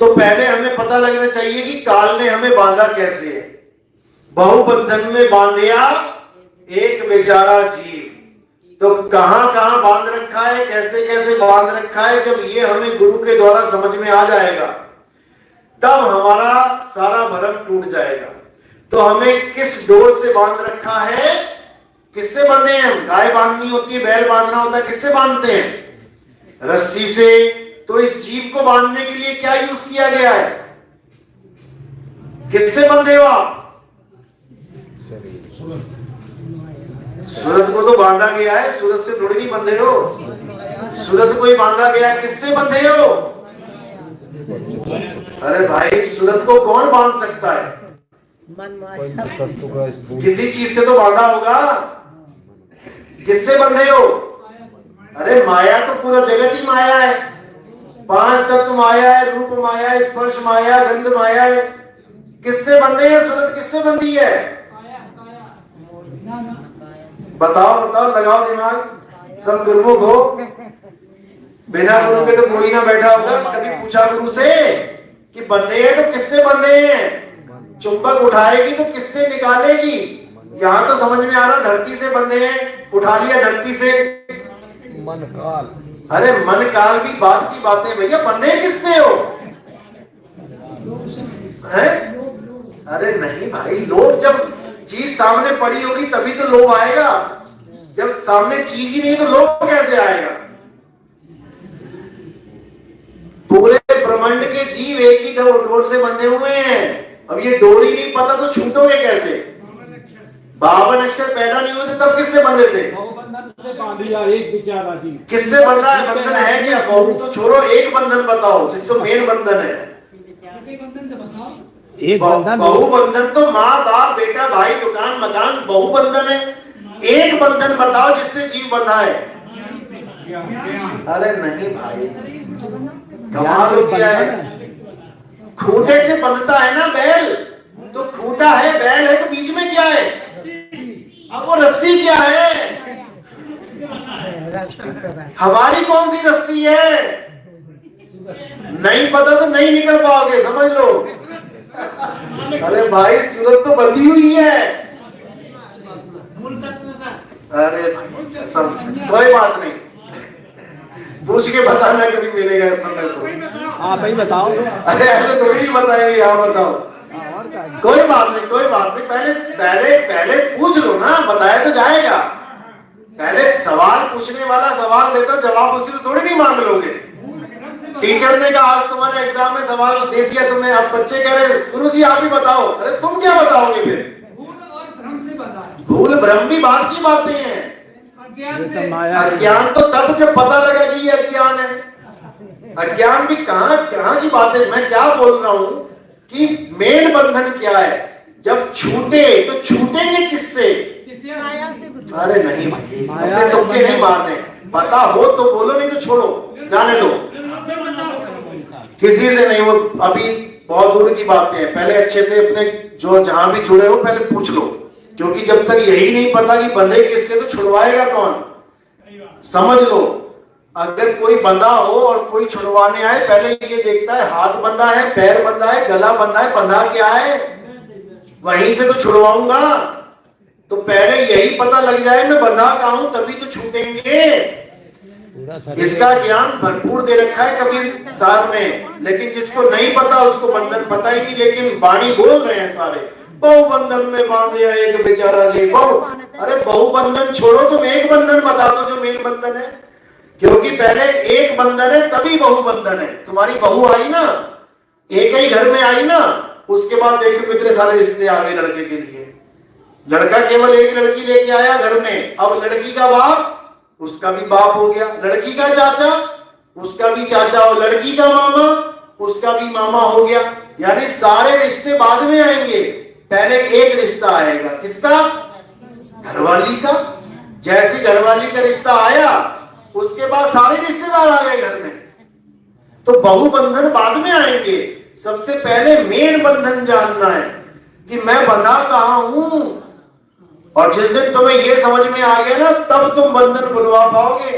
तो पहले हमें पता लगना चाहिए कि काल ने हमें बांधा कैसे है। बहुबंधन में बांधिया एक बेचारा जीव। तो कहां कहां बांध रखा है, कैसे कैसे बांध रखा है, जब ये हमें गुरु के द्वारा समझ में आ जाएगा तब हमारा सारा भरम टूट जाएगा। तो हमें किस डोर से बांध रखा है, किससे बांधे हैं हम? गाय बांधनी होती है, बैल बांधना होता है, किससे बांधते हैं? रस्सी से। तो इस जीव को बांधने के लिए क्या यूज किया गया है? किससे बंधे हो आप? सूरज को तो बांधा गया है, सूरज से थोड़ी नहीं बंधे हो। सूरज को ही बांधा गया, किससे बंधे हो? अरे भाई सूरज को कौन बांध सकता है? किसी चीज से तो बांधा होगा। किससे बंधे हो? अरे माया तो पूरा जगत ही माया है। 5 तत्व माया है, रूप माया है, स्पर्श माया, गंध माया है। किससे बंधे हैं? सूरज किससे बंधी है? बताओ बताओ, लगाओ दिमाग। सब गुरुमुख हो, बिना गुरु के तो कोई ना बैठा होगा। कभी पूछा गुरु से कि बंधे हैं तो किससे बंधे हैं? चुंबक उठाएगी तो किससे निकालेगी? यहां तो समझ में आ रहा धरती से बंधे हैं, उठा लिया धरती से। मन काल। अरे मन काल भी बात की बातें भैया, बंधे किससे हो? है? अरे नहीं भाई, लोग जब चीज सामने पड़ी होगी तभी तो लोभ आएगा। जब सामने चीज ही नहीं तो लोभ कैसे आएगा? पूरे ब्रह्मांड के जीव एक ही डोर से बंधे हुए हैं। अब ये डोर ही नहीं पता तो छूटोगे कैसे? 52 अक्षर पैदा नहीं हुए थे तब किससे बंधे थे? किससे बंधा है? बंधन है क्या? बहु तो छोड़ो, एक बंधन बताओ जिससे मेन बंधन है। बहु बंधन तो माँ बाप बेटा भाई दुकान मकान बहु बंधन है। एक बंधन बताओ जिससे जीव बंधा है। अरे नहीं भाई, कमाल हो गया है। खूंटे से बंधता है ना बैल, तो खूंटा है, बैल है, तो बीच में क्या है? अब वो रस्सी क्या है? हमारी कौन सी रस्सी है? नहीं पता तो नहीं निकल पाओगे, समझ लो। अरे भाई सूरत तो बंधी हुई है। अरे भाई सब कोई बात नहीं, पूछ के बताना कभी मिलेगा इस समय तो। आप ही बताओ। अरे ऐसे थोड़ी नहीं बताएंगे, आप बताओ। कोई बात नहीं, कोई बात नहीं, पहले पहले पहले पूछ लो ना, बताया तो जाएगा। पहले सवाल पूछने वाला सवाल देता, जवाब उसी को थोड़ी नहीं मांग लोगे। टीचर ने कहा आज तुम्हारे एग्जाम में सवाल दे दिया तुम्हें, अब बच्चे कह रहे गुरुजी आप ही बताओ। अरे तुम क्या बताओगे फिर? भूल भ्रम भी बात की बातें हैं। अज्ञान तो तब जब पता लगा कि ये अज्ञान है। अज्ञान भी कहां की बात है। मैं क्या बोल रहा हूं कि मेन बंधन क्या है। जब छूटे तो छूटेंगे किससे? अरे नहीं भाई, अपने तुक्के नहीं मारने। पता हो तो बोलो, नहीं तो छोड़ो, जाने दो। किसी से नहीं, वो अभी बहुत दूर की बातें हैं। पहले अच्छे से अपने जो जहां भी जुड़े हो पहले पूछ लो, क्योंकि जब तक यही नहीं पता कि बंधे किससे तो छुड़वाएगा कौन। समझ लो, अगर कोई बंधा हो और कोई छुड़वाने आए, पहले ये देखता है हाथ बंधा है, पैर बंधा है, गला बंधा है, बंधा क्या है, वहीं से तो छुड़वाऊंगा। तो पहले यही पता लग जाए मैं बंधा कहां हूं, तभी तो छूटेंगे। इसका ज्ञान भरपूर दे रखा है कबीर साहब ने, लेकिन जिसको नहीं पता उसको बंधन पता ही नहीं। लेकिन वाणी बोल रहे हैं सारे, बहु बंधन में बांधे एक बेचारा ले बहु। अरे बहु बंधन छोड़ो, तुम एक बंधन बता दो जो मेन बंधन है, क्योंकि पहले एक बंधन है तभी बहु बंधन है। तुम्हारी बहू आई ना, एक ही घर में आई ना, उसके बाद देखो कितने सारे रिश्ते आ गए लड़के के लिए। लड़का केवल एक लड़की लेके आया घर में, अब लड़की का बाप उसका भी बाप हो गया, लड़की का चाचा उसका भी चाचा, और लड़की का मामा उसका भी मामा हो गया। यानी सारे रिश्ते बाद में आएंगे, पहले एक रिश्ता आएगा। किसका? घरवाली का। जैसे घरवाली का रिश्ता आया उसके बाद सारे रिश्तेदार आ गए घर में, तो बहु बंधन बाद में आएंगे। सबसे पहले मेन बंधन जानना है कि मैं बंधा कहां हूं, और जिस दिन तुम्हें ये समझ में आ गया ना, तब तुम बंधन खुलवा पाओगे।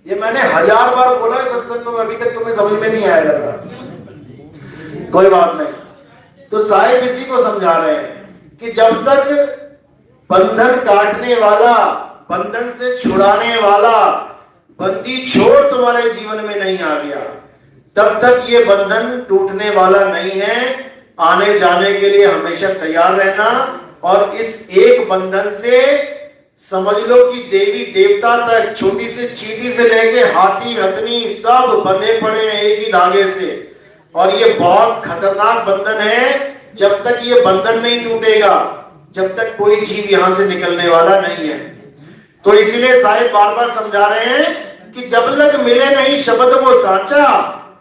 ये मैंने 1000 बार बोला है सत्संग में, अभी तक तुम्हें समझ में नहीं आया लग रहा। कोई बात नहीं। तो साहिब इसी को समझा रहे हैं कि जब तक बंधन काटने वाला, बंधन से छुड़ाने वाला बंदी छोड़ तुम्हारे जीवन में नहीं आ गया, तब तक ये बंधन टूटने वाला नहीं है। आने जाने के लिए हमेशा तैयार रहना। और इस एक बंधन से समझ लो कि देवी देवता तक, छोटी से चींटी से लेके हाथी हथनी सब बंधे पड़े हैं एक ही धागे से। और ये बहुत खतरनाक बंधन है। जब तक ये बंधन नहीं टूटेगा, जब तक कोई जीव यहां से निकलने वाला नहीं है। तो इसीलिए साहिब बार बार समझा रहे हैं कि जब लग मिले नहीं शब्द वो साचा,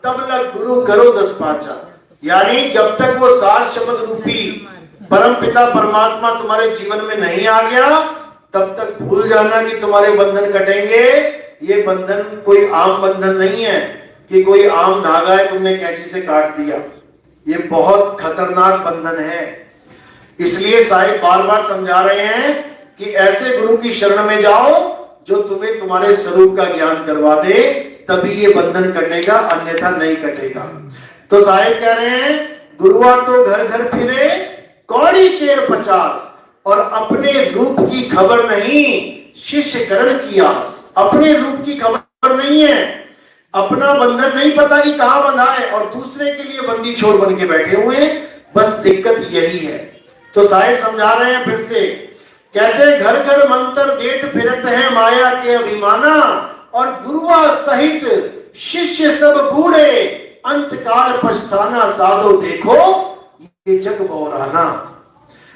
तब लग गुरु करो 10 पाचा। यानी जब तक वो सार शब्द रूपी परम पिता परमात्मा तुम्हारे जीवन में नहीं आ गया, तब तक भूल जाना कि तुम्हारे बंधन कटेंगे। ये बंधन कोई आम बंधन नहीं है कि कोई आम धागा है तुमने कैंची से काट दिया। ये बहुत खतरनाक बंधन है। इसलिए साहिब बार बार समझा रहे हैं कि ऐसे गुरु की शरण में जाओ जो तुम्हें तुम्हारे स्वरूप का ज्ञान करवा दे, तभी ये बंधन कटेगा, अन्यथा नहीं कटेगा। तो साहिब कह रहे हैं गुरुआ तो घर घर फिरे कौड़ी केर 50, और अपने रूप की खबर नहीं शिष्य करण की आस। अपने रूप की खबर नहीं है, अपना बंधन नहीं पता कि कहां बंधा है, और दूसरे के लिए बंदी छोर बन के बैठे हुए हैं। बस दिक्कत यही है। तो साहिब समझा रहे हैं फिर से, कहते हैं घर घर मंत्र देत फिरत है माया के अभिमाना, और गुरुआ सहित शिष्य सब बूढ़े अंत काल पछताना साधो देखो ये जग बौराना।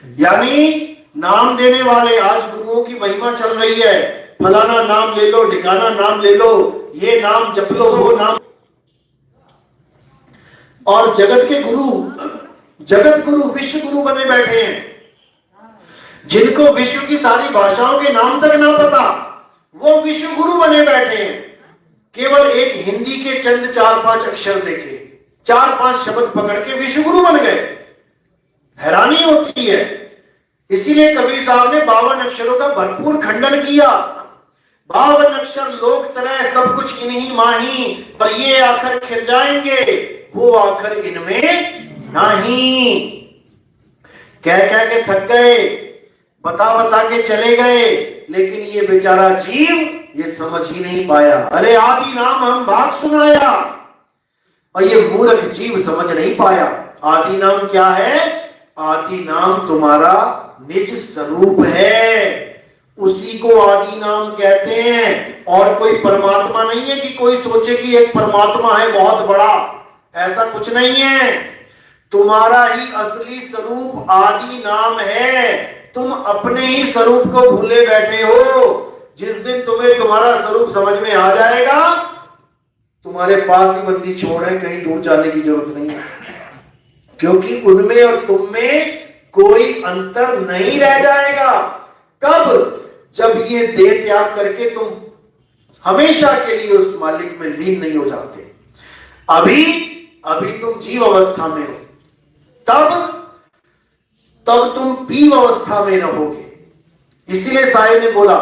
यानी नाम देने वाले, आज गुरुओं की महिमा चल रही है, फलाना नाम ले लो, ढिकाना नाम ले लो, ये नाम जप लो, वो नाम। और जगत के गुरु, जगत गुरु, विश्व गुरु बने बैठे हैं, जिनको विश्व की सारी भाषाओं के नाम तक ना पता, वो विश्व गुरु बने बैठे हैं। केवल एक हिंदी के चंद 4-5 अक्षर देखे, 4-5 शब्द पकड़ के विश्व गुरु बन गए। हैरानी होती है। इसीलिए कबीर साहब ने 52 अक्षरों का भरपूर खंडन किया। 52 अक्षर लोक तरह सब कुछ इन्हीं माही, पर ये आखिर खिर जाएंगे, वो आखिर इनमें नहीं। कह कह के थक गए, बता बता के चले गए, लेकिन ये बेचारा जीव ये समझ ही नहीं पाया। अरे आदि नाम हम भाग सुनाया, और ये मूर्ख जीव समझ नहीं पाया। आदि नाम क्या है? आदि नाम तुम्हारा निज स्वरूप है, उसी को आदि नाम कहते हैं। और कोई परमात्मा नहीं है कि कोई सोचे कि एक परमात्मा है बहुत बड़ा, ऐसा कुछ नहीं है। तुम्हारा ही असली स्वरूप आदि नाम है। तुम अपने ही स्वरूप को भूले बैठे हो। जिस दिन तुम्हें तुम्हारा स्वरूप समझ में आ जाएगा, तुम्हारे पास ही बंदी छोड़ है, कहीं दूर जाने की जरूरत नहीं है, क्योंकि उनमें और तुम में कोई अंतर नहीं रह जाएगा। कब? जब ये देह त्याग करके तुम हमेशा के लिए उस मालिक में लीन नहीं हो जाते। अभी तुम जीव अवस्था में हो, तब तुम पीव अवस्था में रहोगे। इसीलिए साईं ने बोला,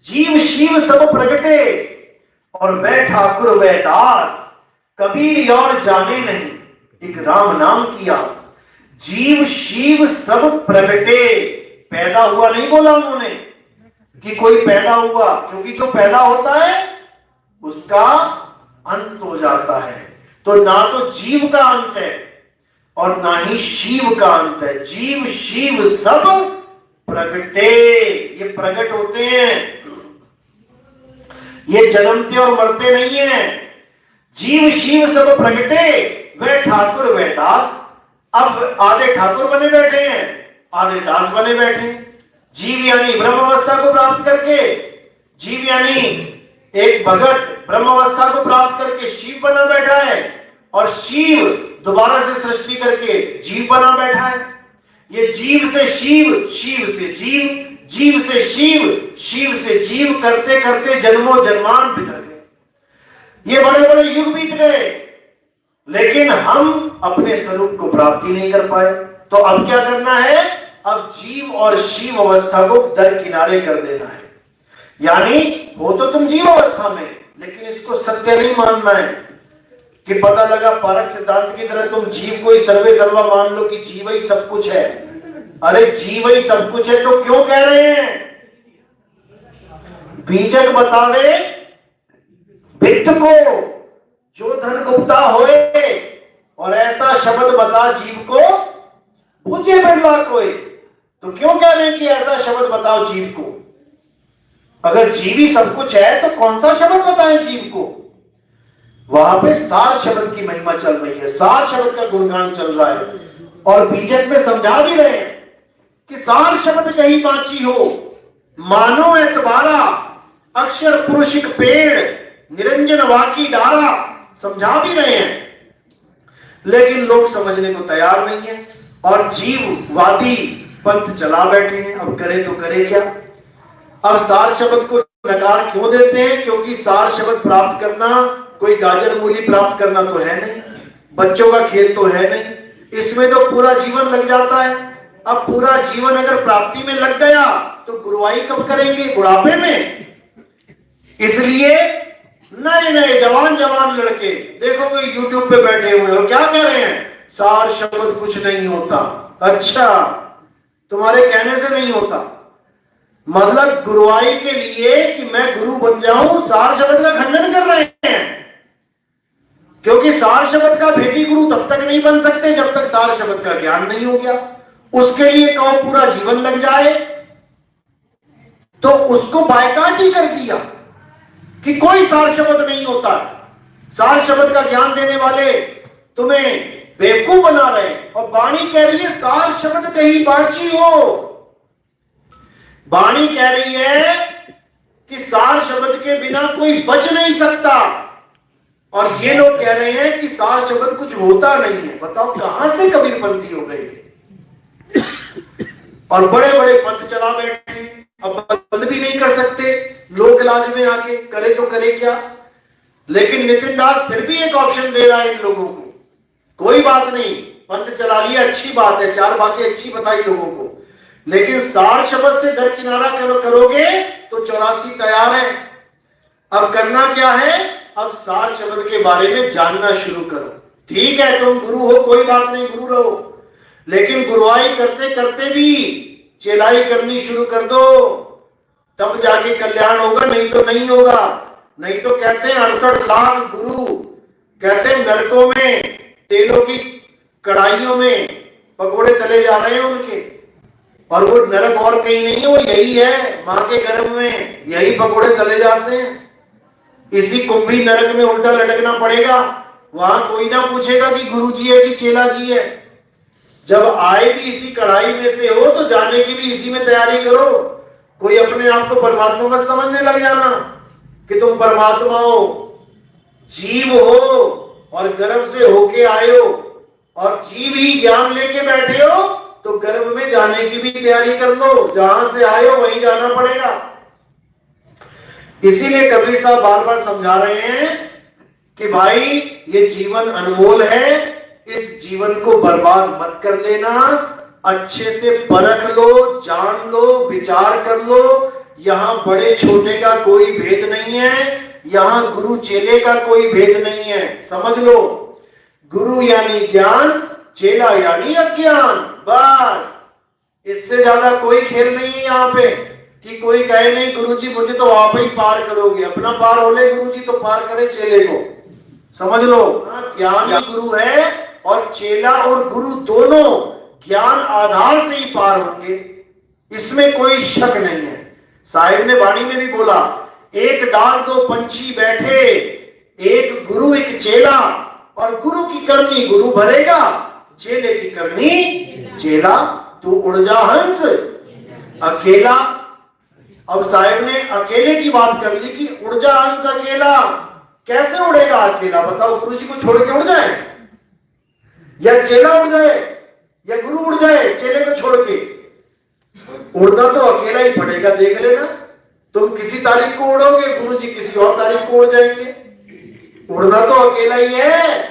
जीव शिव सब प्रगटे और वह ठाकुर वह दास, कबीर और जाने नहीं एक राम नाम की आस। जीव शिव सब प्रगटे, पैदा हुआ नहीं बोला उन्होंने कि कोई पैदा हुआ, क्योंकि जो पैदा होता है उसका अंत हो जाता है। तो ना तो जीव का अंत है और ना ही शिव का अंत है। जीव शिव सब प्रगटे, ये प्रकट होते हैं, ये जन्मते और मरते नहीं है। जीव शिव सब प्रगटे वह ठाकुर वह दास। अब आधे ठाकुर बने बैठे हैं, आधे दास बने बैठे हैं। जीव यानी ब्रह्म अवस्था को प्राप्त करके, जीव यानी एक भगत ब्रह्म अवस्था को प्राप्त करके शिव बना बैठा है, और शिव दोबारा से सृष्टि करके जीव बना बैठा है। ये जीव से शिव, शिव से जीव, जीव से शिव, शिव से जीव करते करते जन्मों जन्मान बितर गए। ये बड़े बड़े युग बीत गए, लेकिन हम अपने स्वरूप को प्राप्ति नहीं कर पाए। तो अब क्या करना है? अब जीव और शिव अवस्था को दरकिनारे कर देना है। यानी हो तो तुम जीव अवस्था में, लेकिन इसको सत्य नहीं मानना है कि पता लगा पारक सिद्धांत की तरह तुम जीव को ही सर्वे सर्वा मान लो कि जीव ही सब कुछ है। अरे जीव ही सब कुछ है तो क्यों कह रहे हैं? बीजक बतावे वित्त को जो धन गुप्ता होए, और ऐसा शब्द बता जीव को पूछे बिरला कोई। तो क्यों कह रहे हैं कि ऐसा शब्द बताओ जीव को? अगर जीव ही सब कुछ है तो कौन सा शब्द बताएं जीव को? वहां पे सार शब्द की महिमा चल रही है, सार शब्द का गुणगान चल रहा है। और बीजक में समझा भी रहे हैं कि सार शब्द कहीं बाची हो, मानो एतबारा अक्षर पुरुषिक पेड़ निरंजन वाकी डारा। समझा भी रहे हैं, लेकिन लोग समझने को तैयार नहीं है और जीववादी पंथ चला बैठे हैं। अब करे तो करे क्या? अब सार शब्द को नकार क्यों देते हैं? क्योंकि सार शब्द प्राप्त करना कोई गाजर मूली प्राप्त करना तो है नहीं, बच्चों का खेल तो है नहीं, इसमें तो पूरा जीवन लग जाता है। अब पूरा जीवन अगर प्राप्ति में लग गया तो गुरुवाई कब करेंगे? बुढ़ापे में। इसलिए नए नए जवान जवान लड़के देखोगे यूट्यूब पे बैठे हुए और क्या कह रहे हैं? सार शब्द कुछ नहीं होता। अच्छा, तुम्हारे कहने से नहीं होता, मतलब गुरुवाई के लिए कि मैं गुरु बन जाऊं, सार शब्द का खंडन कर रहे हैं। क्योंकि सार शब्द का भेदी गुरु तब तक नहीं बन सकते जब तक सार शब्द का ज्ञान नहीं हो गया। उसके लिए कहो पूरा जीवन लग जाए, तो उसको बायकाट ही कर दिया कि कोई सार शब्द नहीं होता। सार शब्द का ज्ञान देने वाले तुम्हें बेवकूफ बना रहे हैं। और वाणी कह रही है सार शब्द कहीं बाची हो। वाणी कह रही है कि सार शब्द के बिना कोई बच नहीं सकता, और ये लोग कह रहे हैं कि सार शब्द कुछ होता नहीं है। बताओ कहां से कबीरपंथी हो गई? और बड़े बड़े पंथ चला बैठे हैं, अब बंद भी नहीं कर सकते लोक इलाज में आके, करे तो करे क्या? लेकिन नितिन दास फिर भी एक ऑप्शन दे रहा है इन लोगों को, कोई बात नहीं, पंथ चला लिया, अच्छी बात है, चार बातें अच्छी बताई लोगों को, लेकिन सार शब्द से दरकिनारा करोगे तो 84 तैयार है। अब करना क्या है? अब सार शब्द के बारे में जानना शुरू करो। ठीक है, तुम गुरु हो, कोई बात नहीं, गुरु रहो, लेकिन गुरुवाई करते करते भी चेलाई करनी शुरू कर दो, तब जाके कल्याण होगा, नहीं तो नहीं होगा। नहीं तो कहते हैं 68 लाख गुरु कहते हैं नरकों में तेलों की कढ़ाइयों में पकोड़े तले जा रहे हैं उनके, और वो नरक और कहीं नहीं है, वो यही है, मां के गर्भ में यही पकोड़े तले जाते हैं। इसी कुंभी नरक में उल्टा लटकना पड़ेगा। वहां कोई ना पूछेगा कि गुरु जी है कि चेला जी है। जब आए भी इसी कढ़ाई में से हो तो जाने की भी इसी में तैयारी करो। कोई अपने आप को परमात्मा मत समझने लग जाना कि तुम परमात्मा हो। जीव हो और गर्भ से होके आए हो, और जीव ही ज्ञान लेके बैठे हो, तो गर्भ में जाने की भी तैयारी कर लो। जहां से आए हो वहीं जाना पड़ेगा। इसीलिए कबीर साहब बार बार समझा रहे हैं कि भाई ये जीवन अनमोल है, इस जीवन को बर्बाद मत कर लेना। अच्छे से परख लो, जान लो, विचार कर लो। यहां बड़े छोटे का कोई भेद नहीं है, यहां गुरु चेले का कोई भेद नहीं है। समझ लो, गुरु यानी ज्ञान, चेला यानी अज्ञान। बस इससे ज्यादा कोई खेल नहीं है यहाँ पे कि कोई कहे नहीं गुरुजी मुझे तो आप ही पार करोगे। अपना पार हो ले गुरुजी तो पार करे चेले को। समझ लो, ज्ञान ही गुरु है, और चेला और गुरु दोनों ज्ञान आधार से ही पार होंगे, इसमें कोई शक नहीं है। साहिब ने वाणी में भी बोला, एक डाल दो पंछी बैठे, एक गुरु एक चेला, और गुरु की करनी गुरु भरेगा, चेले की करनी चेला। तू उड़ जा हंस अकेला। अब साहिब ने अकेले की बात कर ली कि उड़ जा हंस अकेला। कैसे उड़ेगा अकेला बताओ? गुरु जी को छोड़ के उड़ जाए, या चेला उड़ जाए, या गुरु उड़ जाए चेले को छोड़ के? उड़ना तो अकेला ही पड़ेगा। देख लेना, तुम किसी तारीख को उड़ोगे, गुरु जी किसी और तारीख को उड़ जाएंगे। उड़ना तो अकेला ही है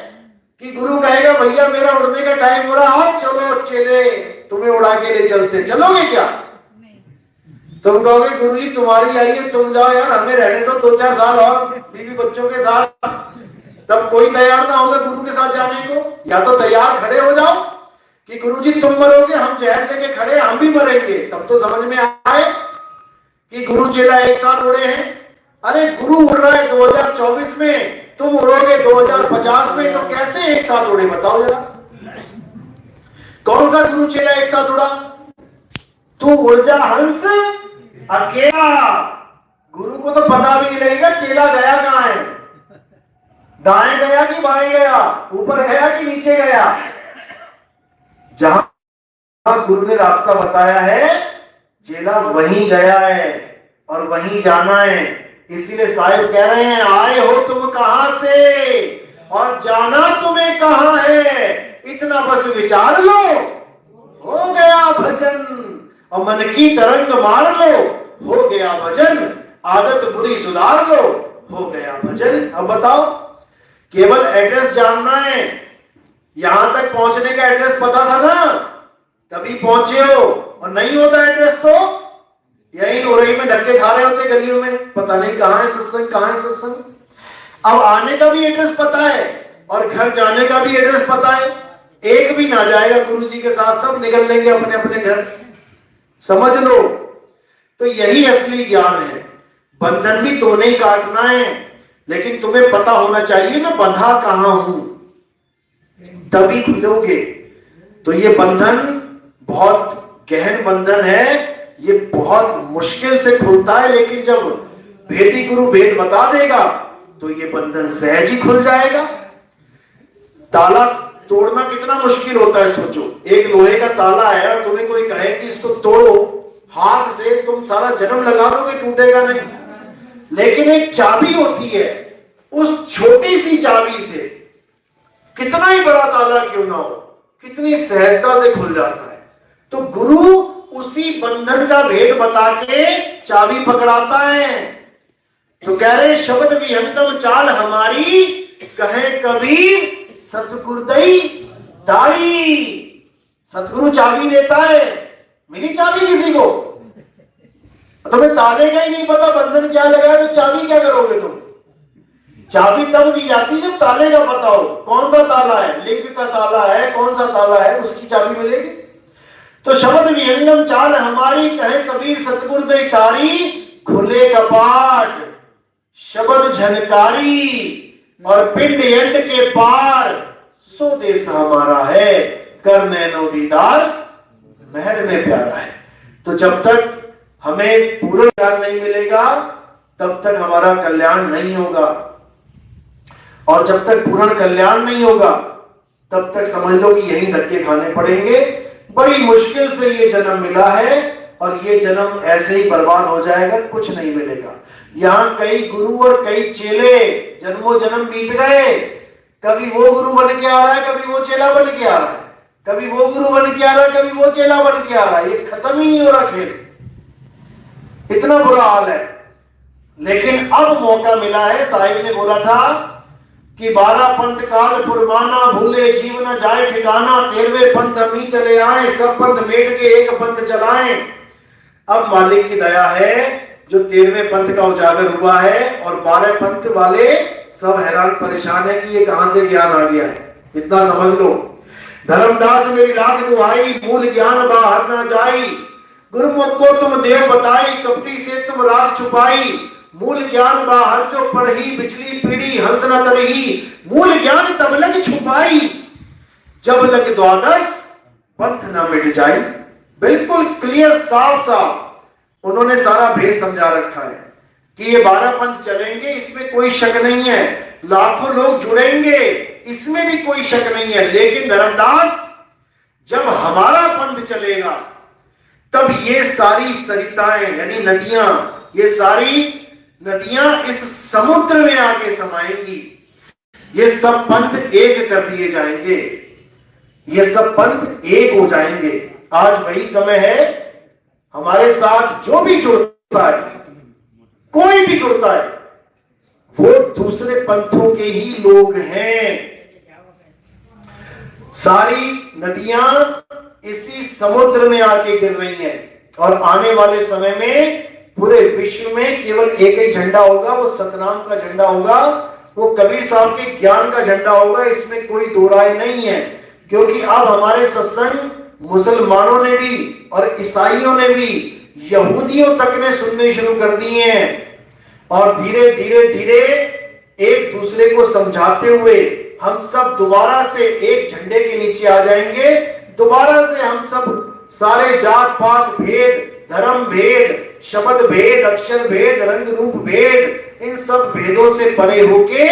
कि गुरु कहेगा भैया मेरा उड़ने का टाइम हो रहा है, चलो चेले तुम्हें उड़ा के ले चलते। चलोगे क्या? तुम कहोगे गुरु जी तुम्हारी आई है, तुम जाओ यार, हमें रहने दो 2-4 साल और बीवी बच्चों के साथ। तब कोई तैयार ना होगा गुरु के साथ जाने को। या तो तैयार खड़े हो जाओ कि गुरु जी तुम मरोगे, हम जहर लेके खड़े, हम भी मरेंगे। तब तो समझ में आए कि गुरु चेला एक साथ उड़े हैं। अरे गुरु उड़ रहा है 2024 में, तुम उड़ोगे 2050 में, तो कैसे एक साथ उड़े बताओ जरा? कौन सा गुरु चेला एक साथ उड़ा? तू उड़ जा हंस अकेला। गुरु को तो पता भी नहीं लगेगा चेला गया कहां है, दाएं गया कि बाएं गया, ऊपर गया कि नीचे गया। जहां गुरु ने रास्ता बताया है चेला वहीं गया है और वहीं जाना है। इसीलिए साहिब कह रहे हैं, आए हो तुम कहां से और जाना तुम्हें कहां है, इतना बस विचार लो, हो गया भजन। और मन की तरंग मार लो, हो गया भजन। आदत बुरी सुधार लो, हो गया भजन। अब बताओ, केवल एड्रेस जानना है। यहां तक पहुंचने का एड्रेस पता था ना? कभी पहुंचे हो? और नहीं होता एड्रेस तो यही उरई में धक्के खा रहे होते गलियों में, पता नहीं कहां है सत्संग, कहां है सत्संग। अब आने का भी एड्रेस पता है और घर जाने का भी एड्रेस पता है। एक भी ना जाएगा गुरु जी के साथ, सब निकल लेंगे अपने अपने घर। समझ लो, तो यही असली ज्ञान है। बंधन भी तुमने ही काटना है, लेकिन तुम्हें पता होना चाहिए मैं बंधा कहां हूं, तभी खुलोगे। तो ये बंधन बहुत गहन बंधन है, ये बहुत मुश्किल से खुलता है, लेकिन जब भेदी गुरु भेद बता देगा तो ये बंधन सहज ही खुल जाएगा। ताला तोड़ना कितना मुश्किल होता है सोचो। एक लोहे का ताला है और तुम्हें कोई कहे कि इसको तोड़ो हाथ से, तुम सारा जन्म लगा दोगे, टूटेगा नहीं। लेकिन एक चाबी होती है, उस छोटी सी चाबी से कितना ही बड़ा ताला क्यों ना हो, कितनी सहजता से खुल जाता है। तो गुरु उसी बंधन का भेद बता के चाबी पकड़ाता है। तो कह रहे शब्द विहंगम चाल हमारी, कहे कबीर सतगुरुदई दारी। सतगुरु चाबी देता है, मिली चाबी किसी को? तुम्हें ताले का ही नहीं पता बंधन क्या लगा है, तो चाबी क्या करोगे तुम? चाबी तब दी जाती जब ताले का पता हो। कौन सा ताला है? लिंग का ताला है, कौन सा ताला है, उसकी चाबी मिलेगी। तो शब्द विहंगम चाल हमारी, कहे कबीर सतगुरुदई तारी। खुले कपाट शब्द झनकारी, और पिंड यंड के पार सो देश हमारा है, कर नैनो दीदार महर में प्यारा है। तो जब तक हमें पूर्ण ज्ञान नहीं मिलेगा तब तक हमारा कल्याण नहीं होगा, और जब तक पूर्ण कल्याण नहीं होगा तब तक समझ लो कि यही धक्के खाने पड़ेंगे। बड़ी मुश्किल से ये जन्म मिला है और ये जन्म ऐसे ही बर्बाद हो जाएगा, कुछ नहीं मिलेगा। यहाँ कई गुरु और कई चेले जन्मों जन्म बीत गए, कभी वो गुरु बन के आ रहा है, कभी वो चेला बन के आ रहा है, कभी वो गुरु बन के आ रहा है, कभी वो चेला बन के आ रहा है। ये खत्म ही नहीं हो रहा खेल, इतना बुरा हाल है। लेकिन अब मौका मिला है। साहिब ने बोला था कि 12 पंथ काल फुरमाना, भूले जीव न जाए ठिकाना, 13वें पंथ हम ही चले आए, सब पंथ मेट के एक पंथ चलाएं। अब मालिक की दया है, जो 13वें पंथ का उजागर हुआ है और 12 पंथ वाले सब हैरान परेशान है कि ये कहां से ज्ञान आ गया है। इतना समझ लो, धर्मदास मेरी लाख दुहाई, मूल ज्ञान बाहर ना जाई, गुरुमुख को तुम देव बताई, कपटी से तुम राग छुपाई, मूल ज्ञान बाहर जो पढ़ी, बिचली पीढ़ी हंस न तरही, मूल ज्ञान तब लग छुपाई, जब लग द्वादश पंथ न मिट जाई। बिल्कुल क्लियर, साफ साफ उन्होंने सारा भेद समझा रखा है कि ये 12 पंथ चलेंगे, इसमें कोई शक नहीं है, लाखों लोग जुड़ेंगे, इसमें भी कोई शक नहीं है। लेकिन धर्मदास, जब हमारा पंथ चलेगा तब ये सारी सरिताएं यानी नदियां, ये सारी नदियां इस समुद्र में आके समाएंगी, ये सब पंथ एक कर दिए जाएंगे, ये सब पंथ एक हो जाएंगे। आज वही समय है, हमारे साथ जो भी जुड़ता है, कोई भी जुड़ता है, वो दूसरे पंथों के ही लोग हैं। सारी नदियां इसी समुद्र में आके गिर रही हैं, और आने वाले समय में पूरे विश्व में केवल एक ही झंडा होगा, वो सतनाम का झंडा होगा, वो कबीर साहब के ज्ञान का झंडा होगा। इसमें कोई दो राय नहीं है, क्योंकि अब हमारे सत्संग मुसलमानों ने भी और ईसाइयों ने भी, यहूदियों तक ने सुनने शुरू कर दिए हैं। और धीरे धीरे धीरे एक दूसरे को समझाते हुए हम सब दोबारा से एक झंडे के नीचे आ जाएंगे। दोबारा से हम सब सारे जात पात भेद, धर्म भेद, शब्द भेद, अक्षर भेद, रंग रूप भेद, इन सब भेदों से परे होके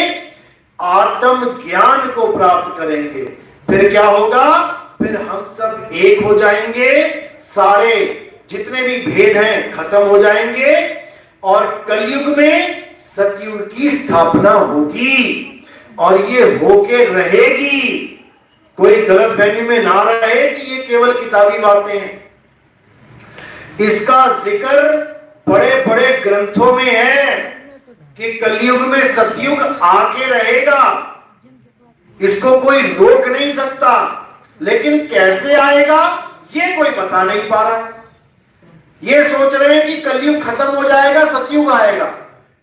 आत्म ज्ञान को प्राप्त करेंगे। फिर क्या होगा? फिर हम सब एक हो जाएंगे, सारे जितने भी भेद हैं खत्म हो जाएंगे, और कलयुग में सतयुग की स्थापना होगी, और ये होके रहेगी। कोई गलतफहमी में ना रहे कि ये केवल किताबी बातें हैं। इसका जिक्र बड़े बड़े ग्रंथों में है कि कलयुग में सतयुग आके रहेगा, इसको कोई रोक नहीं सकता। लेकिन कैसे आएगा ये कोई बता नहीं पा रहा है। ये सोच रहे हैं कि कलयुग खत्म हो जाएगा, सतयुग आएगा,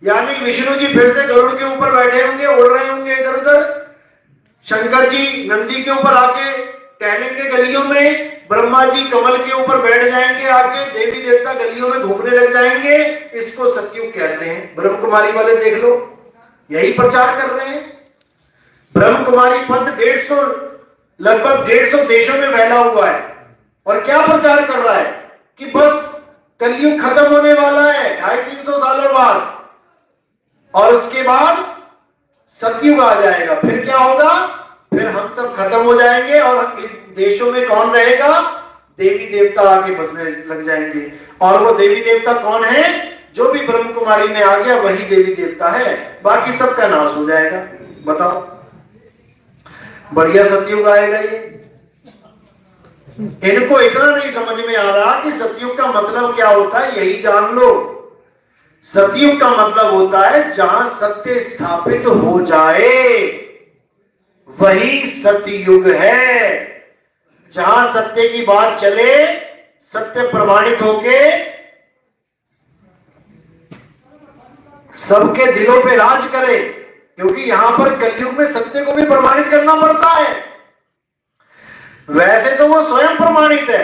यानी विष्णु जी फिर से गरुड़ के ऊपर बैठे होंगे, उड़ रहे होंगे इधर उधर, शंकर जी नंदी के ऊपर आके टहलेंगे गलियों में, ब्रह्मा जी कमल के ऊपर बैठ जाएंगे आके, देवी देवता गलियों में घूमने लग जाएंगे। इसको सतयुग कहते हैं। ब्रह्म कुमारी वाले देख लो, यही प्रचार कर रहे हैं। ब्रह्म कुमारी पंथ 150 लगभग 150 देशों में फैला हुआ है, और क्या प्रचार कर रहा है कि बस कलयुग खत्म होने वाला है 250-300 सालों बाद, और उसके बाद सतयुग आ जाएगा। फिर क्या होगा? फिर हम सब खत्म हो जाएंगे, और इन देशों में कौन रहेगा? देवी देवता आके बसने लग जाएंगे। और वो देवी देवता कौन है? जो भी ब्रह्म कुमारी में आ गया वही देवी देवता है, बाकी सबका नाश हो जाएगा। बताओ, बढ़िया सतयुग आएगा ये। इनको इतना नहीं समझ में आ रहा कि सतयुग का मतलब क्या होता है, यही जान लो। सतयुग का मतलब होता है जहां सत्य स्थापित हो जाए, वही सतयुग है। जहां सत्य की बात चले, सत्य प्रमाणित होके सबके दिलों पे राज करे, क्योंकि यहां पर कलयुग में सत्य को भी प्रमाणित करना पड़ता है। वैसे तो वो स्वयं प्रमाणित है,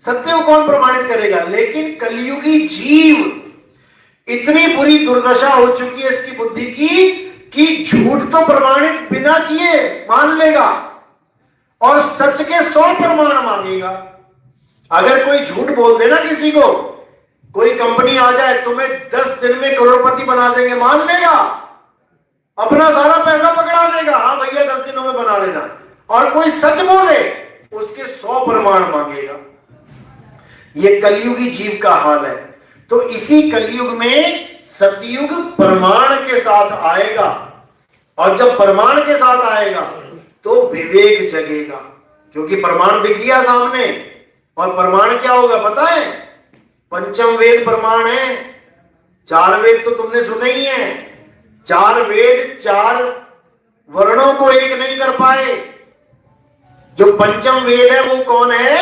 सत्य को कौन प्रमाणित करेगा? लेकिन कलयुगी जीव, इतनी बुरी दुर्दशा हो चुकी है इसकी बुद्धि की कि झूठ तो प्रमाणित बिना किए मान लेगा और सच के 100 प्रमाण मांगेगा। अगर कोई झूठ बोल देना किसी को, कोई कंपनी आ जाए तुम्हें 10 दिन में करोड़पति बना देंगे, मान लेगा, अपना सारा पैसा पकड़ा देगा, हाँ भैया 10 दिनों में बना लेना। और कोई सच बोले उसके 100 प्रमाण मांगेगा। यह कलयुगी जीव का हाल है। तो इसी कलयुग में सतयुग प्रमाण के साथ आएगा, और जब प्रमाण के साथ आएगा तो विवेक जगेगा, क्योंकि प्रमाण दिख गया सामने। और प्रमाण क्या होगा पता है? पंचम वेद प्रमाण है। 4 वेद तो तुमने सुने ही हैं। 4 वेद 4 वर्णों को एक नहीं कर पाए। जो पंचम वेद है वो कौन है?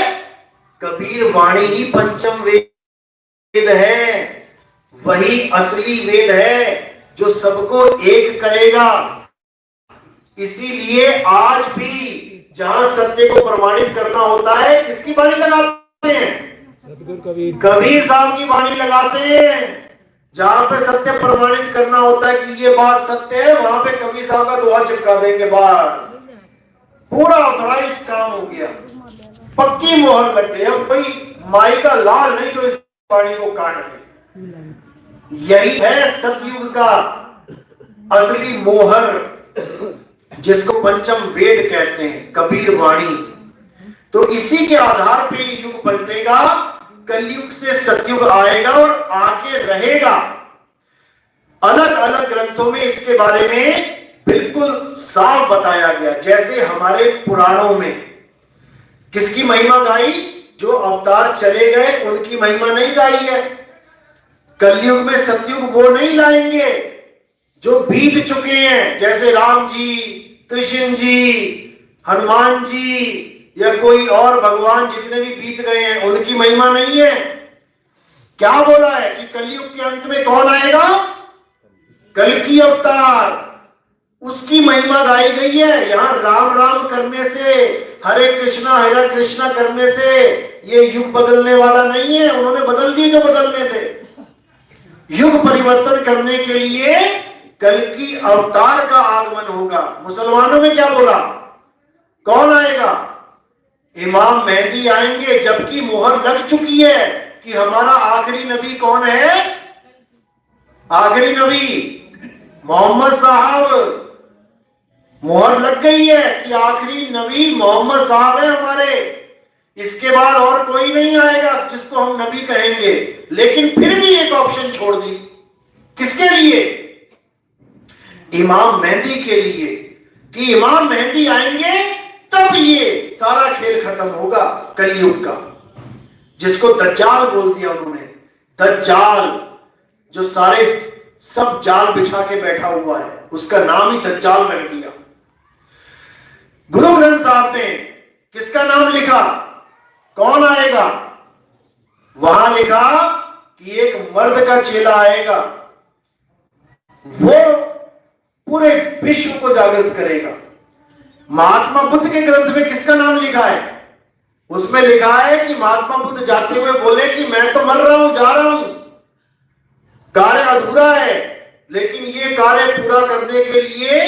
कबीर वाणी ही पंचम वेद है। वही असली वेद है जो सबको एक करेगा। इसीलिए आज भी जहां सत्य को प्रमाणित करना होता है, किसकी वाणी लगाते हैं? कबीर साहब की वाणी लगाते हैं। जहां पे सत्य प्रमाणित करना होता है कि ये बात सत्य है, वहां पे कबीर साहब का दोहा चिपका देंगे, बस पूरा ऑथराइज्ड काम हो गया, पक्की मोहर लग गई। अब भाई माई का लाल नहीं तो इस वाणी को काट दे। यही है सतयुग का असली मोहर, जिसको पंचम वेद कहते हैं, कबीर वाणी। तो इसी के आधार पे युग पलटेगा, कलयुग से सतयुग आएगा और आके रहेगा। अलग अलग ग्रंथों में इसके बारे में बिल्कुल साफ बताया गया। जैसे हमारे पुराणों में किसकी महिमा गाई? जो अवतार चले गए उनकी महिमा नहीं गाई है। कलयुग में सतयुग वो नहीं लाएंगे जो बीत चुके हैं, जैसे राम जी, कृष्ण जी, हनुमान जी या कोई और भगवान जितने भी बीत गए हैं, उनकी महिमा नहीं है। क्या बोला है कि कलयुग के अंत में कौन आएगा? कल्कि अवतार, उसकी महिमा गाई गई है। यहां राम राम करने से, हरे कृष्णा करने से ये युग बदलने वाला नहीं है। उन्होंने बदल दिए जो बदलने थे। युग परिवर्तन करने के लिए कल्कि अवतार का आगमन होगा। मुसलमानों में क्या बोला? कौन आएगा? इमाम मेहदी आएंगे, जबकि मोहर लग चुकी है कि हमारा आखिरी नबी कौन है? आखिरी नबी मोहम्मद साहब। मोहर लग गई है कि आखिरी नबी मोहम्मद साहब है हमारे। इसके बाद और कोई नहीं आएगा जिसको हम नबी कहेंगे। लेकिन फिर भी एक ऑप्शन छोड़ दी, किसके लिए? इमाम मेहदी के लिए, कि इमाम मेहदी आएंगे तब ये सारा खेल खत्म होगा कलयुग का, जिसको दज्जाल बोल दिया उन्होंने। दज्जाल जो सारे सब जाल बिछा के बैठा हुआ है, उसका नाम ही दज्जाल रख दिया। गुरु ग्रंथ साहब ने किसका नाम लिखा? कौन आएगा? वहां लिखा कि एक मर्द का चेला आएगा, वो पूरे विश्व को जागृत करेगा। महात्मा बुद्ध के ग्रंथ में किसका नाम लिखा है? उसमें लिखा है कि महात्मा बुद्ध जाते हुए बोले कि मैं तो मर रहा हूं, जा रहा हूं, कार्य अधूरा है, लेकिन ये कार्य पूरा करने के लिए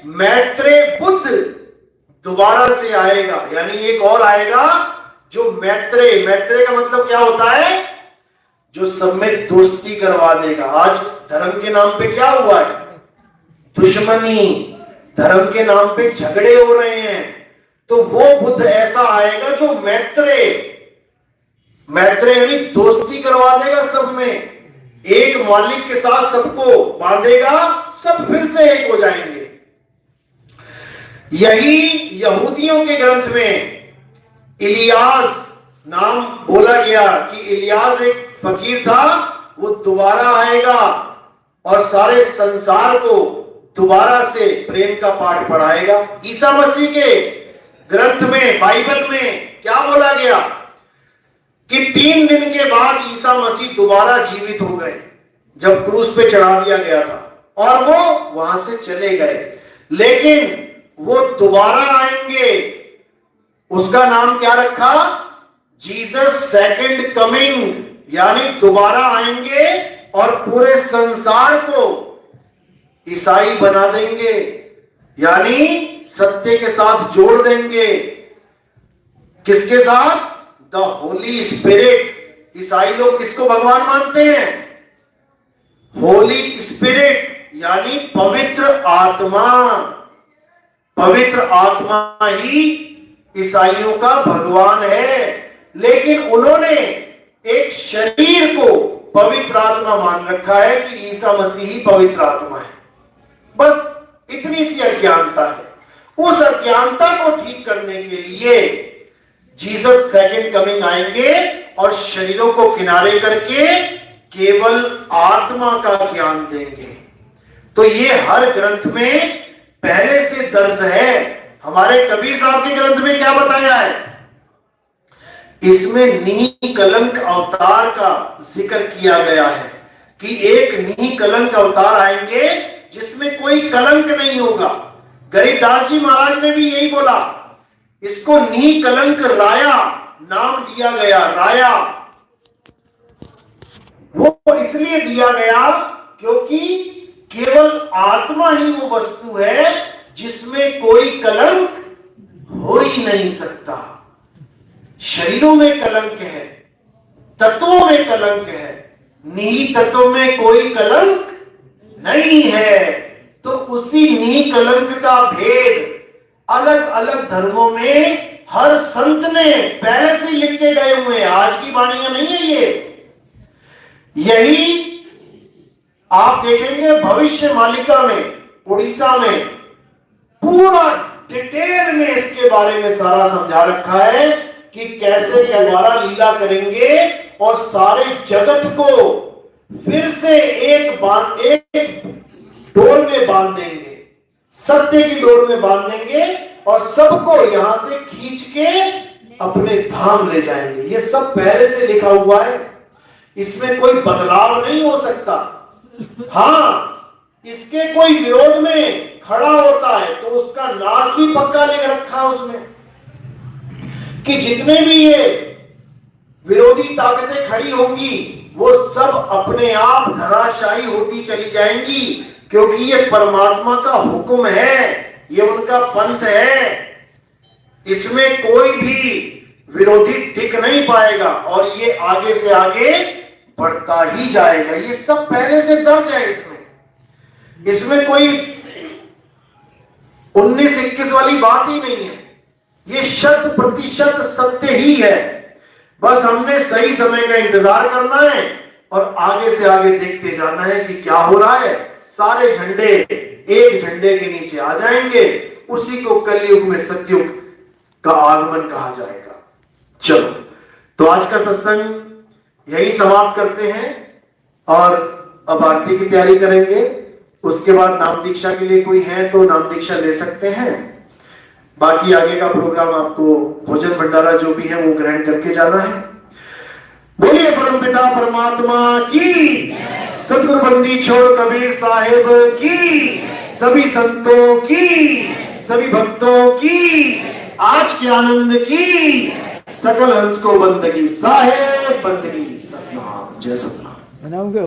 मैत्रेय बुद्ध दोबारा से आएगा। यानी एक और आएगा जो मैत्रेय का मतलब क्या होता है? जो सब में दोस्ती करवा देगा। आज धर्म के नाम पे क्या हुआ है? दुश्मनी, धर्म के नाम पे झगड़े हो रहे हैं। तो वो बुद्ध ऐसा आएगा जो मैत्रेय यानी दोस्ती करवा देगा सब में, एक मालिक के साथ सबको बांधेगा, सब फिर से एक हो जाएंगे। यही यहूदियों के ग्रंथ में इलियास नाम बोला गया कि इलियास एक फकीर था, वो दोबारा आएगा और सारे संसार को दोबारा से प्रेम का पाठ पढ़ाएगा। ईसा मसीह के ग्रंथ में, बाइबल में क्या बोला गया कि 3 दिन के बाद ईसा मसीह दोबारा जीवित हो गए, जब क्रूस पे चढ़ा दिया गया था, और वो वहां से चले गए। लेकिन वो दोबारा आएंगे। उसका नाम क्या रखा? जीसस सेकंड कमिंग, यानी दोबारा आएंगे और पूरे संसार को ईसाई बना देंगे, यानी सत्य के साथ जोड़ देंगे। किसके साथ? The Holi spirit. ईसाई लोग किसको भगवान मानते हैं? होली स्पिरिट, यानी पवित्र आत्मा। पवित्र आत्मा ही ईसाइयों का भगवान है। लेकिन उन्होंने एक शरीर को पवित्र आत्मा मान रखा है कि ईसा मसीह ही पवित्र आत्मा है। बस इतनी सी अज्ञानता है। उस अज्ञानता को ठीक करने के लिए जीसस सेकंड कमिंग आएंगे और शरीरों को किनारे करके केवल आत्मा का ज्ञान देंगे। तो ये हर ग्रंथ में पहले से दर्ज है। हमारे कबीर साहब के ग्रंथ में क्या बताया है? इसमें निकलंक अवतार का जिक्र किया गया है कि एक निकलंक अवतार आएंगे जिसमें कोई कलंक नहीं होगा। गरीबदास जी महाराज ने भी यही बोला। इसको निकलंक राया नाम दिया गया। राया वो इसलिए दिया गया क्योंकि केवल आत्मा ही वो वस्तु है जिसमें कोई कलंक हो ही नहीं सकता। शरीरों में कलंक है, तत्वों में कलंक है, निहित तत्व में कोई कलंक नहीं है। तो उसी निकलंक का भेद अलग अलग धर्मों में हर संत ने पहले से लिख के गए हुए हैं। आज की वाणियां नहीं है ये। यही आप देखेंगे भविष्य मालिका में, उड़ीसा में पूरा डिटेल में इसके बारे में सारा समझा रखा है कि कैसे द्वारा लीला करेंगे और सारे जगत को फिर से एक डोर में बांध देंगे, सत्य की डोर में बांध देंगे और सबको यहां से खींच के अपने धाम ले जाएंगे। ये सब पहले से लिखा हुआ है। इसमें कोई बदलाव नहीं हो सकता। हां, इसके कोई विरोध में खड़ा होता है तो उसका नाश भी पक्का लिख रखा है उसमें कि जितने भी ये विरोधी ताकतें खड़ी होंगी वो सब अपने आप धराशायी होती चली जाएंगी, क्योंकि ये परमात्मा का हुक्म है, ये उनका पंथ है। इसमें कोई भी विरोधी टिक नहीं पाएगा और ये आगे से आगे बढ़ता ही जाएगा। ये सब पहले से दर्ज है इसमें कोई 19-21 वाली बात ही नहीं है। ये 100% सत्य ही है। बस हमने सही समय का इंतजार करना है और आगे से आगे देखते जाना है कि क्या हो रहा है। सारे झंडे एक झंडे के नीचे आ जाएंगे। उसी को कलयुग में सतयुग का आगमन कहा जाएगा। चलो, तो आज का सत्संग यही समाप्त करते हैं और अब आरती की तैयारी करेंगे। उसके बाद नाम दीक्षा के लिए कोई है तो नाम दीक्षा ले सकते हैं। बाकी आगे का प्रोग्राम आपको भोजन भंडारा जो भी है वो ग्रहण करके जाना है। बोलिए परमपिता परमात्मा की, सदगुरु बंदी छोड़ कबीर साहिब की, सभी संतों की, सभी भक्तों की, आज के आनंद की, सकल हंस को बंदगी साहेब बंदगी सतनाम। जय सतनाम।